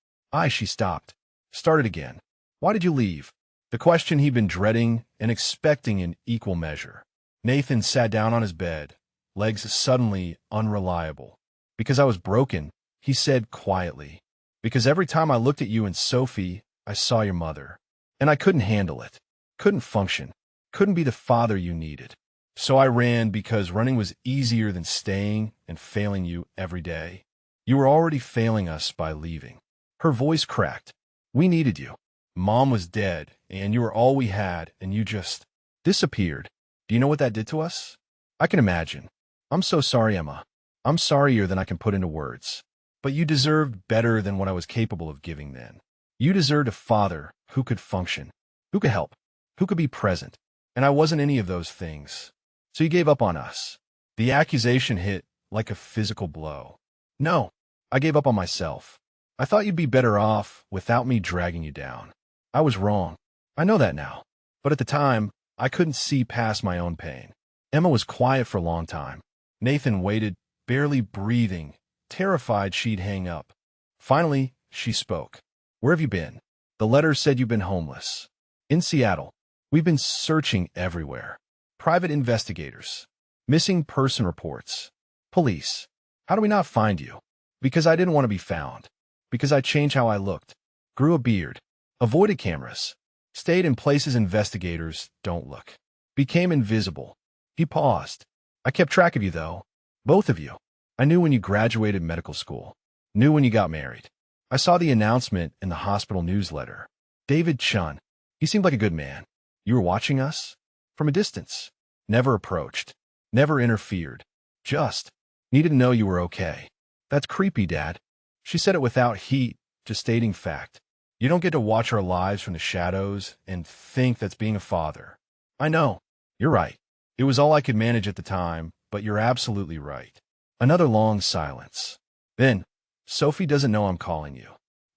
Speaker 1: She stopped. Started again. Why did you leave? The question he'd been dreading and expecting in equal measure. Nathan sat down on his bed, legs suddenly unreliable. Because I was broken, he said quietly. Because every time I looked at you and Sophie, I saw your mother. And I couldn't handle it. Couldn't function. Couldn't be the father you needed. So I ran because running was easier than staying and failing you every day. You were already failing us by leaving. Her voice cracked. We needed you. Mom was dead, and you were all we had, and you just disappeared. Do you know what that did to us? I can imagine. I'm so sorry, Emma. I'm sorrier than I can put into words. But you deserved better than what I was capable of giving then. You deserved a father who could function, who could help, who could be present. And I wasn't any of those things. So you gave up on us. The accusation hit like a physical blow. No, I gave up on myself. I thought you'd be better off without me dragging you down. I was wrong. I know that now. But at the time, I couldn't see past my own pain. Emma was quiet for a long time. Nathan waited, barely breathing, terrified she'd hang up. Finally, she spoke. Where have you been? The letter said you've been homeless. In Seattle. We've been searching everywhere. Private investigators. Missing person reports. Police. How do we not find you? Because I didn't want to be found. Because I changed how I looked. Grew a beard. Avoided cameras. Stayed in places investigators don't look. Became invisible. He paused. I kept track of you, though. Both of you. I knew when you graduated medical school. Knew when you got married. I saw the announcement in the hospital newsletter. David Chun. He seemed like a good man. You were watching us? From a distance. Never approached. Never interfered. Just needed to know you were okay. That's creepy, Dad. She said it without heat, just stating fact. You don't get to watch our lives from the shadows and think that's being a father. I know. You're right. It was all I could manage at the time, but you're absolutely right. Another long silence. Then, Sophie doesn't know I'm calling you.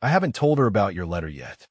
Speaker 1: I haven't told her about your letter yet.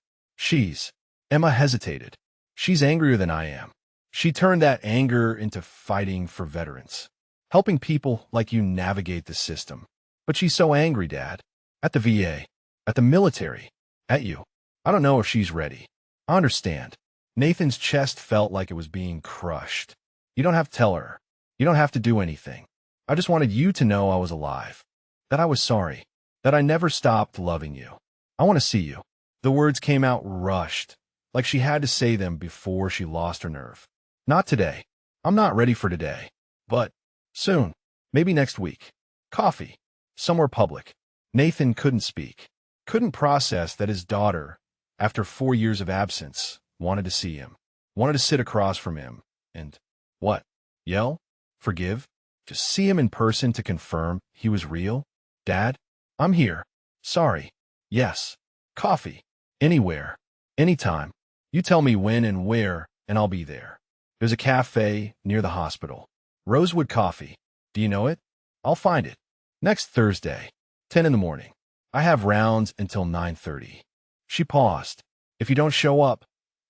Speaker 1: Emma hesitated. She's angrier than I am. She turned that anger into fighting for veterans. Helping people like you navigate the system. But she's so angry, Dad. At the VA. At the military. At you. I don't know if she's ready. I understand. Nathan's chest felt like it was being crushed. You don't have to tell her. You don't have to do anything. I just wanted you to know I was alive. That I was sorry. That I never stopped loving you. I want to see you. The words came out rushed, like she had to say them before she lost her nerve. Not today. I'm not ready for today. But soon. Maybe next week. Coffee. Somewhere public. Nathan couldn't speak. Couldn't process that his daughter, after 4 years of absence, wanted to see him. Wanted to sit across from him. And what? Yell? Forgive? Just see him in person to confirm he was real? Dad? I'm here. Sorry. Yes. Coffee. Anywhere. Anytime. You tell me when and where, and I'll be there. There's a cafe near the hospital. Rosewood Coffee. Do you know it? I'll find it. Next Thursday, 10 in the morning. I have rounds until 9:30. She paused. If you don't show up,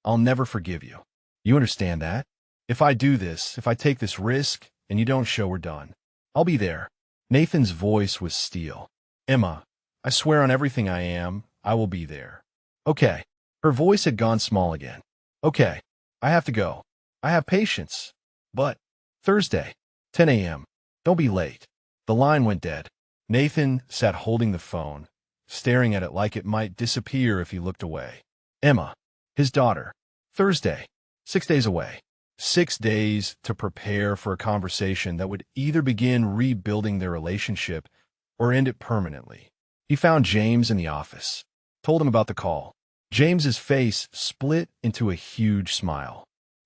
Speaker 1: I'll never forgive you. You understand that? If I do this, if I take this risk, and you don't show, we're done. I'll be there. Nathan's voice was steel. Emma, I swear on everything I am, I will be there. Okay. Her voice had gone small again. Okay. I have to go. I have patience. But Thursday, 10 a.m. Don't be late. The line went dead. Nathan sat holding the phone, staring at it like it might disappear if he looked away. Emma, his daughter. Thursday, 6 days away. 6 days to prepare for a conversation that would either begin rebuilding their relationship or end it permanently. He found James in the office, told him about the call. James's face split into a huge smile.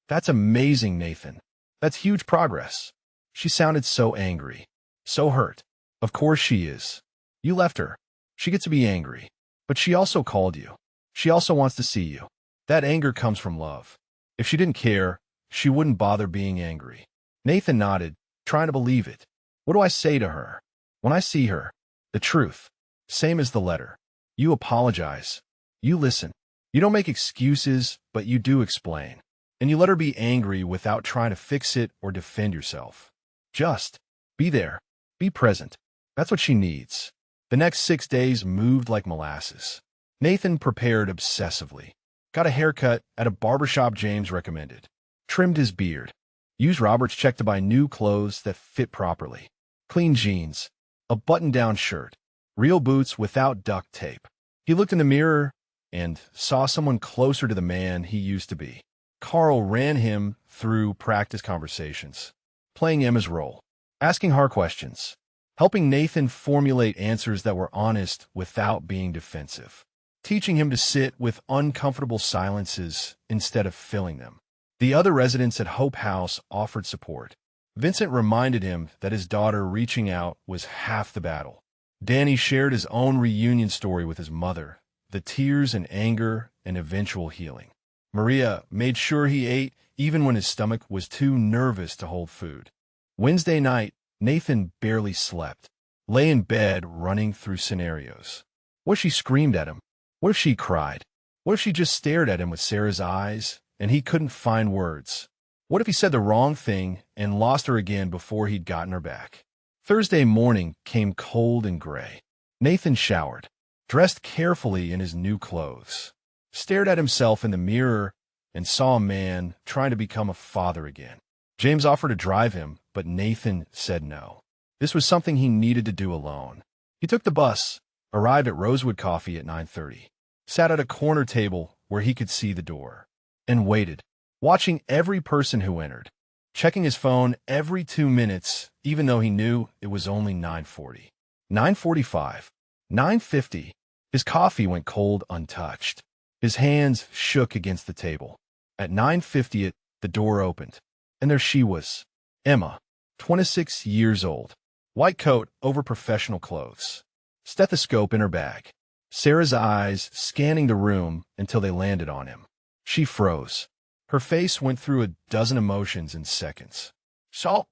Speaker 1: That's amazing, Nathan. That's huge progress. She sounded so angry, so hurt. Of course she is. You left her. She gets to be angry. But she also called you. She also wants to see you. That anger comes from love. If she didn't care, she wouldn't bother being angry. Nathan nodded, trying to believe it. What do I say to her? When I see her, the truth. Same as the letter. You apologize. You listen. You don't make excuses, but you do explain. And you let her be angry without trying to fix it or defend yourself. Just be there. Be present. That's what she needs. The next 6 days moved like molasses. Nathan prepared obsessively. Got a haircut at a barbershop James recommended. Trimmed his beard. Used Robert's check to buy new clothes that fit properly. Clean jeans. A button-down shirt. Real boots without duct tape. He looked in the mirror and saw someone closer to the man he used to be. Carl ran him through practice conversations, playing Emma's role, asking hard questions, helping Nathan formulate answers that were honest without being defensive, teaching him to sit with uncomfortable silences instead of filling them. The other residents at Hope House offered support. Vincent reminded him that his daughter reaching out was half the battle. Danny shared his own reunion story with his mother, the tears and anger and eventual healing. Maria made sure he ate even when his stomach was too nervous to hold food. Wednesday night, Nathan barely slept, lay in bed running through scenarios. What if she screamed at him? What if she cried? What if she just stared at him with Sarah's eyes and he couldn't find words? What if he said the wrong thing and lost her again before he'd gotten her back? Thursday morning came cold and gray. Nathan showered, dressed carefully in his new clothes, stared at himself in the mirror, and saw a man trying to become a father again. James offered to drive him, but Nathan said no. This was something he needed to do alone. He took the bus, arrived at Rosewood Coffee at 9:30, sat at a corner table where he could see the door, and waited, watching every person who entered, checking his phone every 2 minutes, even though he knew it was only 9:40. 9:45. 9:50. His coffee went cold untouched. His hands shook against the table. At 9:50, the door opened, and there she was, Emma, 26 years old, white coat over professional clothes, stethoscope in her bag. Sarah's eyes scanning the room until they landed on him. She froze. Her face went through a dozen emotions in seconds. Shock,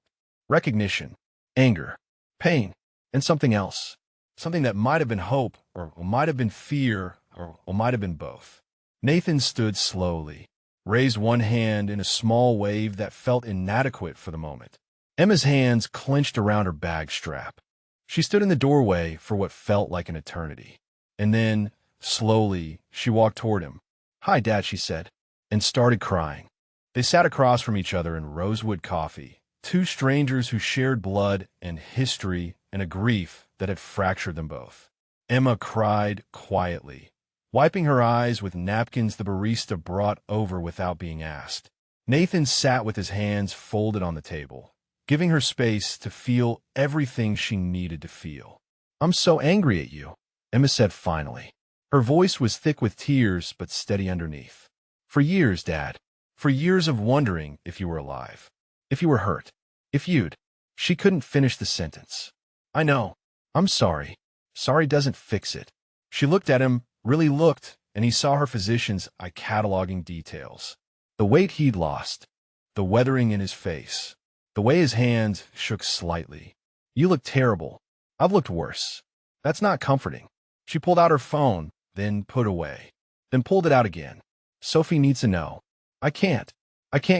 Speaker 1: recognition, anger, pain, and something else. Something that might have been hope, or might have been fear, or might have been both. Nathan stood slowly, raised one hand in a small wave that felt inadequate for the moment. Emma's hands clenched around her bag strap. She stood in the doorway for what felt like an eternity. And then, slowly, she walked toward him. "Hi, Dad," she said. and started crying. They sat across from each other in Rosewood Coffee, two strangers who shared blood and history and a grief that had fractured them both. Emma cried quietly, wiping her eyes with napkins the barista brought over without being asked. Nathan sat with his hands folded on the table, giving her space to feel everything she needed to feel. "I'm so angry at you," Emma said finally. Her voice was thick with tears but steady underneath. "For years, Dad. For years of wondering if you were alive. If you were hurt. If you'd—" She couldn't finish the sentence. "I know. I'm sorry. Sorry doesn't fix it." She looked at him, really looked, and he saw her physician's eye cataloging details. The weight he'd lost. The weathering in his face. The way his hands shook slightly. "You look terrible. I've looked worse." "That's not comforting." She pulled out her phone, then put away. Then pulled it out again. "Sophie needs to know. I can't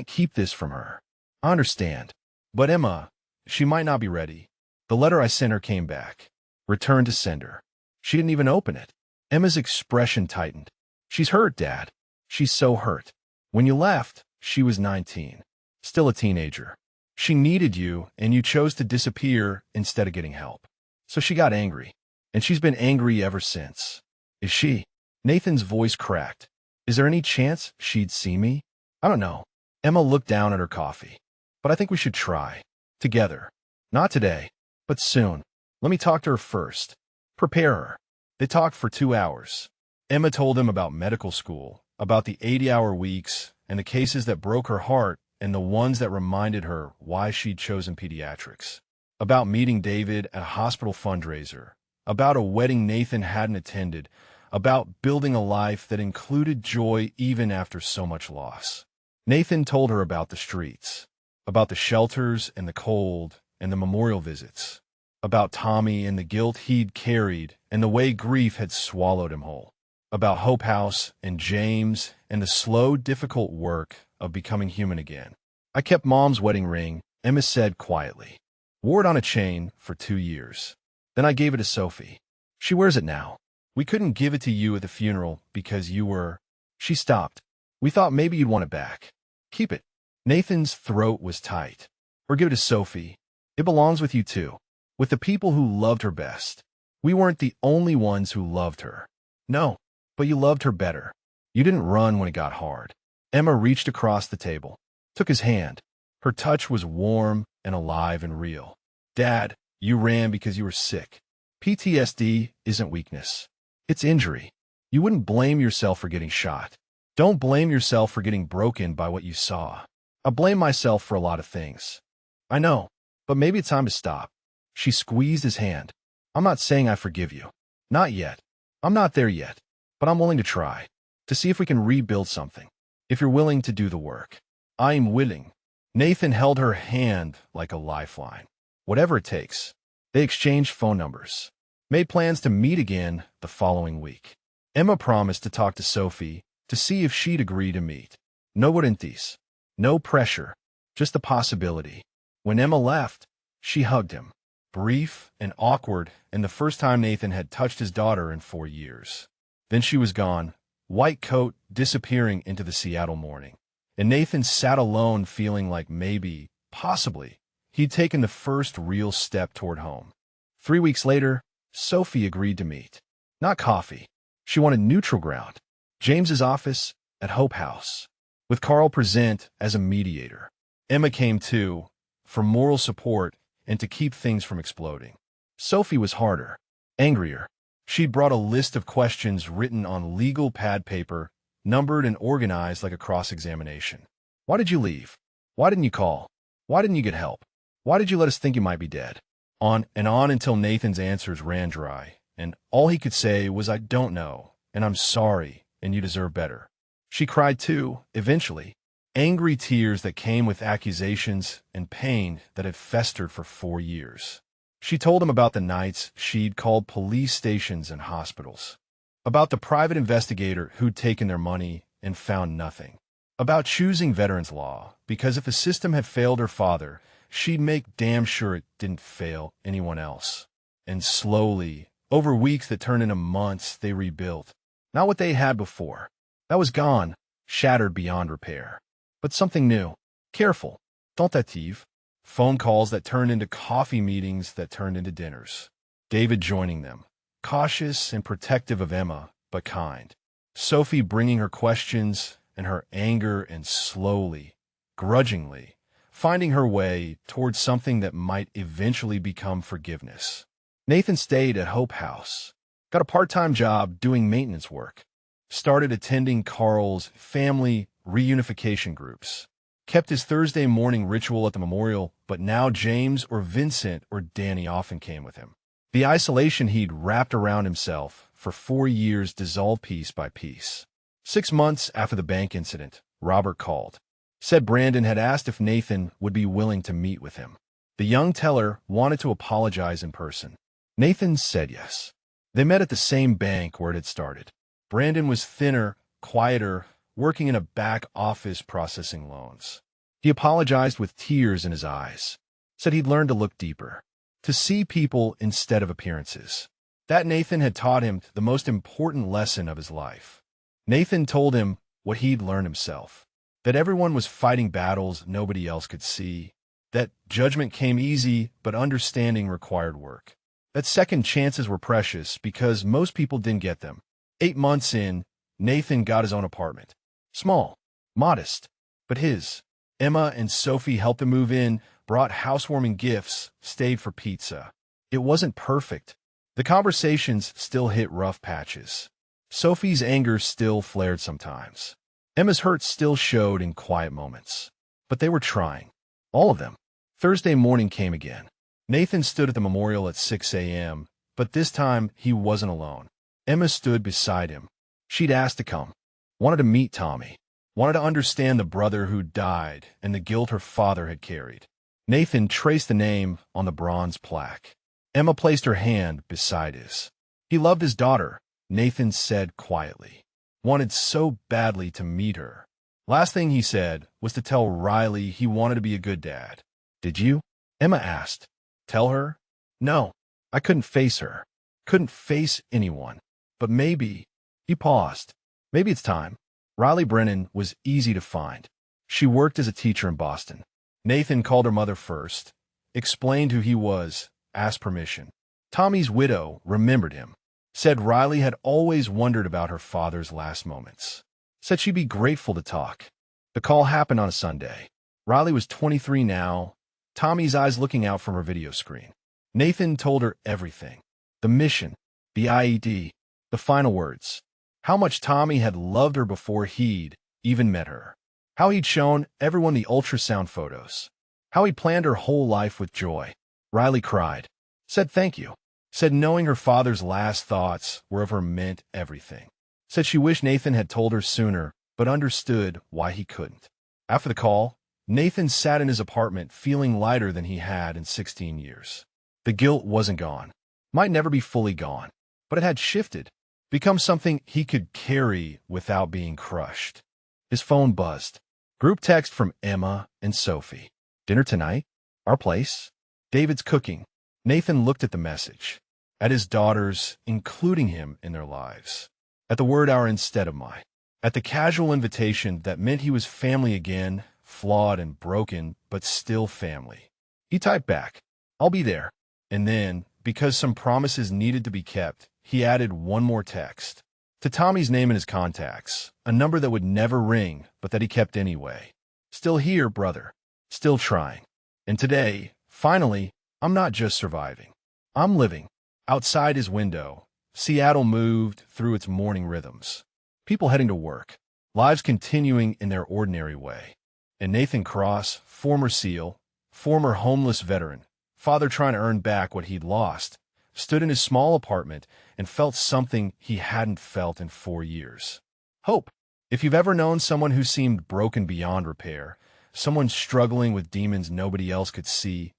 Speaker 1: keep this from her. I understand. But Emma, she might not be ready." The letter I sent her came back. Returned to sender. She didn't even open it. Emma's expression tightened. "She's hurt, Dad. She's so hurt. When you left, she was 19. Still a teenager. She needed you, and you chose to disappear instead of getting help. So she got angry. And she's been angry ever since." "Is she?" Nathan's voice cracked. "Is there any chance she'd see me?" "I don't know." Emma looked down at her coffee. "But I think we should try. Together. Not today, but soon. Let me talk to her first. Prepare her." They talked for 2 hours. Emma told him about medical school, about the 80-hour weeks, and the cases that broke her heart and the ones that reminded her why she'd chosen pediatrics. About meeting David at a hospital fundraiser. About a wedding Nathan hadn't attended. About building a life that included joy even after so much loss. Nathan told her about the streets. About the shelters and the cold and the memorial visits. About Tommy and the guilt he'd carried and the way grief had swallowed him whole. About Hope House and James and the slow, difficult work of becoming human again. "I kept Mom's wedding ring," Emma said quietly. "Wore it on a chain for 2 years. Then I gave it to Sophie. She wears it now. We couldn't give it to you at the funeral because you were—" She stopped. "We thought maybe you'd want it back. Keep it." Nathan's throat was tight. "Or give it to Sophie. It belongs with you too. With the people who loved her best. We weren't the only ones who loved her." "No, but you loved her better. You didn't run when it got hard." Emma reached across the table, took his hand. Her touch was warm and alive and real. "Dad, you ran because you were sick. PTSD isn't weakness. It's injury. You wouldn't blame yourself for getting shot. Don't blame yourself for getting broken by what you saw. I blame myself for a lot of things. I know, but maybe it's time to stop." She squeezed his hand. "I'm not saying I forgive you. Not yet. I'm not there yet. But I'm willing to try. To see if we can rebuild something. If you're willing to do the work." "I'm willing." Nathan held her hand like a lifeline. "Whatever it takes." They exchanged phone numbers. Made plans to meet again the following week. Emma promised to talk to Sophie to see if she'd agree to meet. No guarantees. No pressure. Just the possibility. When Emma left, she hugged him. Brief and awkward, and the first time Nathan had touched his daughter in 4 years. Then she was gone, white coat disappearing into the Seattle morning. And Nathan sat alone feeling like maybe, possibly, he'd taken the first real step toward home. 3 weeks later, Sophie agreed to meet. Not coffee. She wanted neutral ground. James's office at Hope House, with Carl present as a mediator. Emma came too, for moral support and to keep things from exploding. Sophie was harder, angrier. She'd brought a list of questions written on legal pad paper, numbered and organized like a cross-examination. "Why did you leave? Why didn't you call? Why didn't you get help? Why did you let us think you might be dead?" On and on until Nathan's answers ran dry, and all he could say was, "I don't know, and I'm sorry, and you deserve better." She cried too, eventually, angry tears that came with accusations and pain that had festered for 4 years. She told him about the nights she'd called police stations and hospitals, about the private investigator who'd taken their money and found nothing, about choosing veterans law because if the system had failed her father, she'd make damn sure it didn't fail anyone else. And slowly, over weeks that turned into months, they rebuilt. Not what they had before. That was gone. shattered beyond repair. But something new. Careful. Tentative. Phone calls that turned into coffee meetings that turned into dinners. David joining them. Cautious and protective of Emma, but kind. Sophie bringing her questions and her anger and slowly, grudgingly, finding her way towards something that might eventually become forgiveness. Nathan stayed at Hope House. Got a part-time job doing maintenance work. Started attending Carl's family reunification groups. Kept his Thursday morning ritual at the memorial, but now James or Vincent or Danny often came with him. The isolation he'd wrapped around himself for 4 years dissolved piece by piece. 6 months after the bank incident, Robert called. Said Brandon had asked if Nathan would be willing to meet with him. The young teller wanted to apologize in person. Nathan said yes. They met at the same bank where it had started. Brandon was thinner, quieter, working in a back office processing loans. He apologized with tears in his eyes. Said he'd learned to look deeper, to see people instead of appearances. That Nathan had taught him the most important lesson of his life. Nathan told him what he'd learned himself, that everyone was fighting battles nobody else could see, that judgment came easy but understanding required work, that second chances were precious because most people didn't get them. 8 months in, Nathan got his own apartment. Small, modest, but his. Emma and Sophie helped him move in, brought housewarming gifts, stayed for pizza. It wasn't perfect. The conversations still hit rough patches. Sophie's anger still flared sometimes. Emma's hurt still showed in quiet moments. But they were trying. All of them. Thursday morning came again. Nathan stood at the memorial at 6 a.m., but this time he wasn't alone. Emma stood beside him. She'd asked to come. Wanted to meet Tommy. Wanted to understand the brother who died and the guilt her father had carried. Nathan traced the name on the bronze plaque. Emma placed her hand beside his. He loved his daughter, Nathan said quietly. Wanted so badly to meet her. Last thing he said was to tell Riley he wanted to be a good dad. Did you? Emma asked. Tell her? No. I couldn't face her. Couldn't face anyone. But maybe. He paused. Maybe it's time. Riley Brennan was easy to find. She worked as a teacher in Boston. Nathan called her mother first, explained who he was, asked permission. Tommy's widow remembered him. Said Riley had always wondered about her father's last moments. Said she'd be grateful to talk. The call happened on a Sunday. Riley was 23 now, Tommy's eyes looking out from her video screen. Nathan told her everything. The mission, the IED, the final words. How much Tommy had loved her before he'd even met her. How he'd shown everyone the ultrasound photos. How he planned her whole life with joy. Riley cried. Said thank you. Said knowing her father's last thoughts were of her meant everything. Said she wished Nathan had told her sooner, but understood why he couldn't. After the call, Nathan sat in his apartment feeling lighter than he had in 16 years. The guilt wasn't gone. Might never be fully gone, but it had shifted. Become something he could carry without being crushed. His phone buzzed. Group text from Emma and Sophie. Dinner tonight? Our place? David's cooking. Nathan looked at the message. At his daughters, including him in their lives. At the word our instead of my. At the casual invitation that meant he was family again, flawed and broken, but still family. He typed back, I'll be there. And then, because some promises needed to be kept, he added one more text. To Tommy's name in his contacts, a number that would never ring, but that he kept anyway. Still here, brother. Still trying. And today, finally, I'm not just surviving. I'm living. Outside his window, Seattle moved through its morning rhythms. People heading to work. Lives continuing in their ordinary way. And Nathan Cross, former SEAL, former homeless veteran, father trying to earn back what he'd lost, stood in his small apartment and felt something he hadn't felt in 4 years. Hope. If you've ever known someone who seemed broken beyond repair, someone struggling with demons nobody else could see,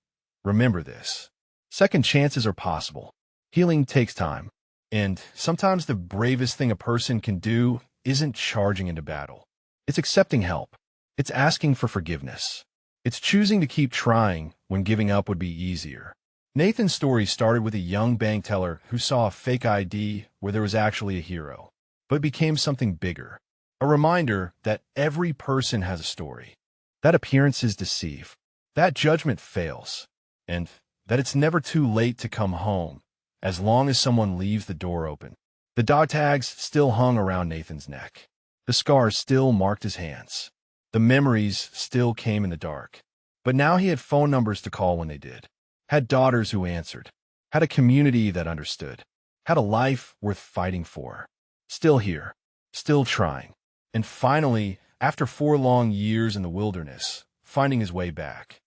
Speaker 1: remember this. Second chances are possible. Healing takes time. And sometimes the bravest thing a person can do isn't charging into battle. It's accepting help. It's asking for forgiveness. It's choosing to keep trying when giving up would be easier. Nathan's story started with a young bank teller who saw a fake ID where there was actually a hero, but it became something bigger. A reminder that every person has a story, that appearances deceive, that judgment fails, and that it's never too late to come home as long as someone leaves the door open. The dog tags still hung around Nathan's neck. The scars still marked his hands. The memories still came in the dark. But now he had phone numbers to call when they did, had daughters who answered, had a community that understood, had a life worth fighting for. Still here, still trying. And finally, after 4 long years in the wilderness, finding his way back.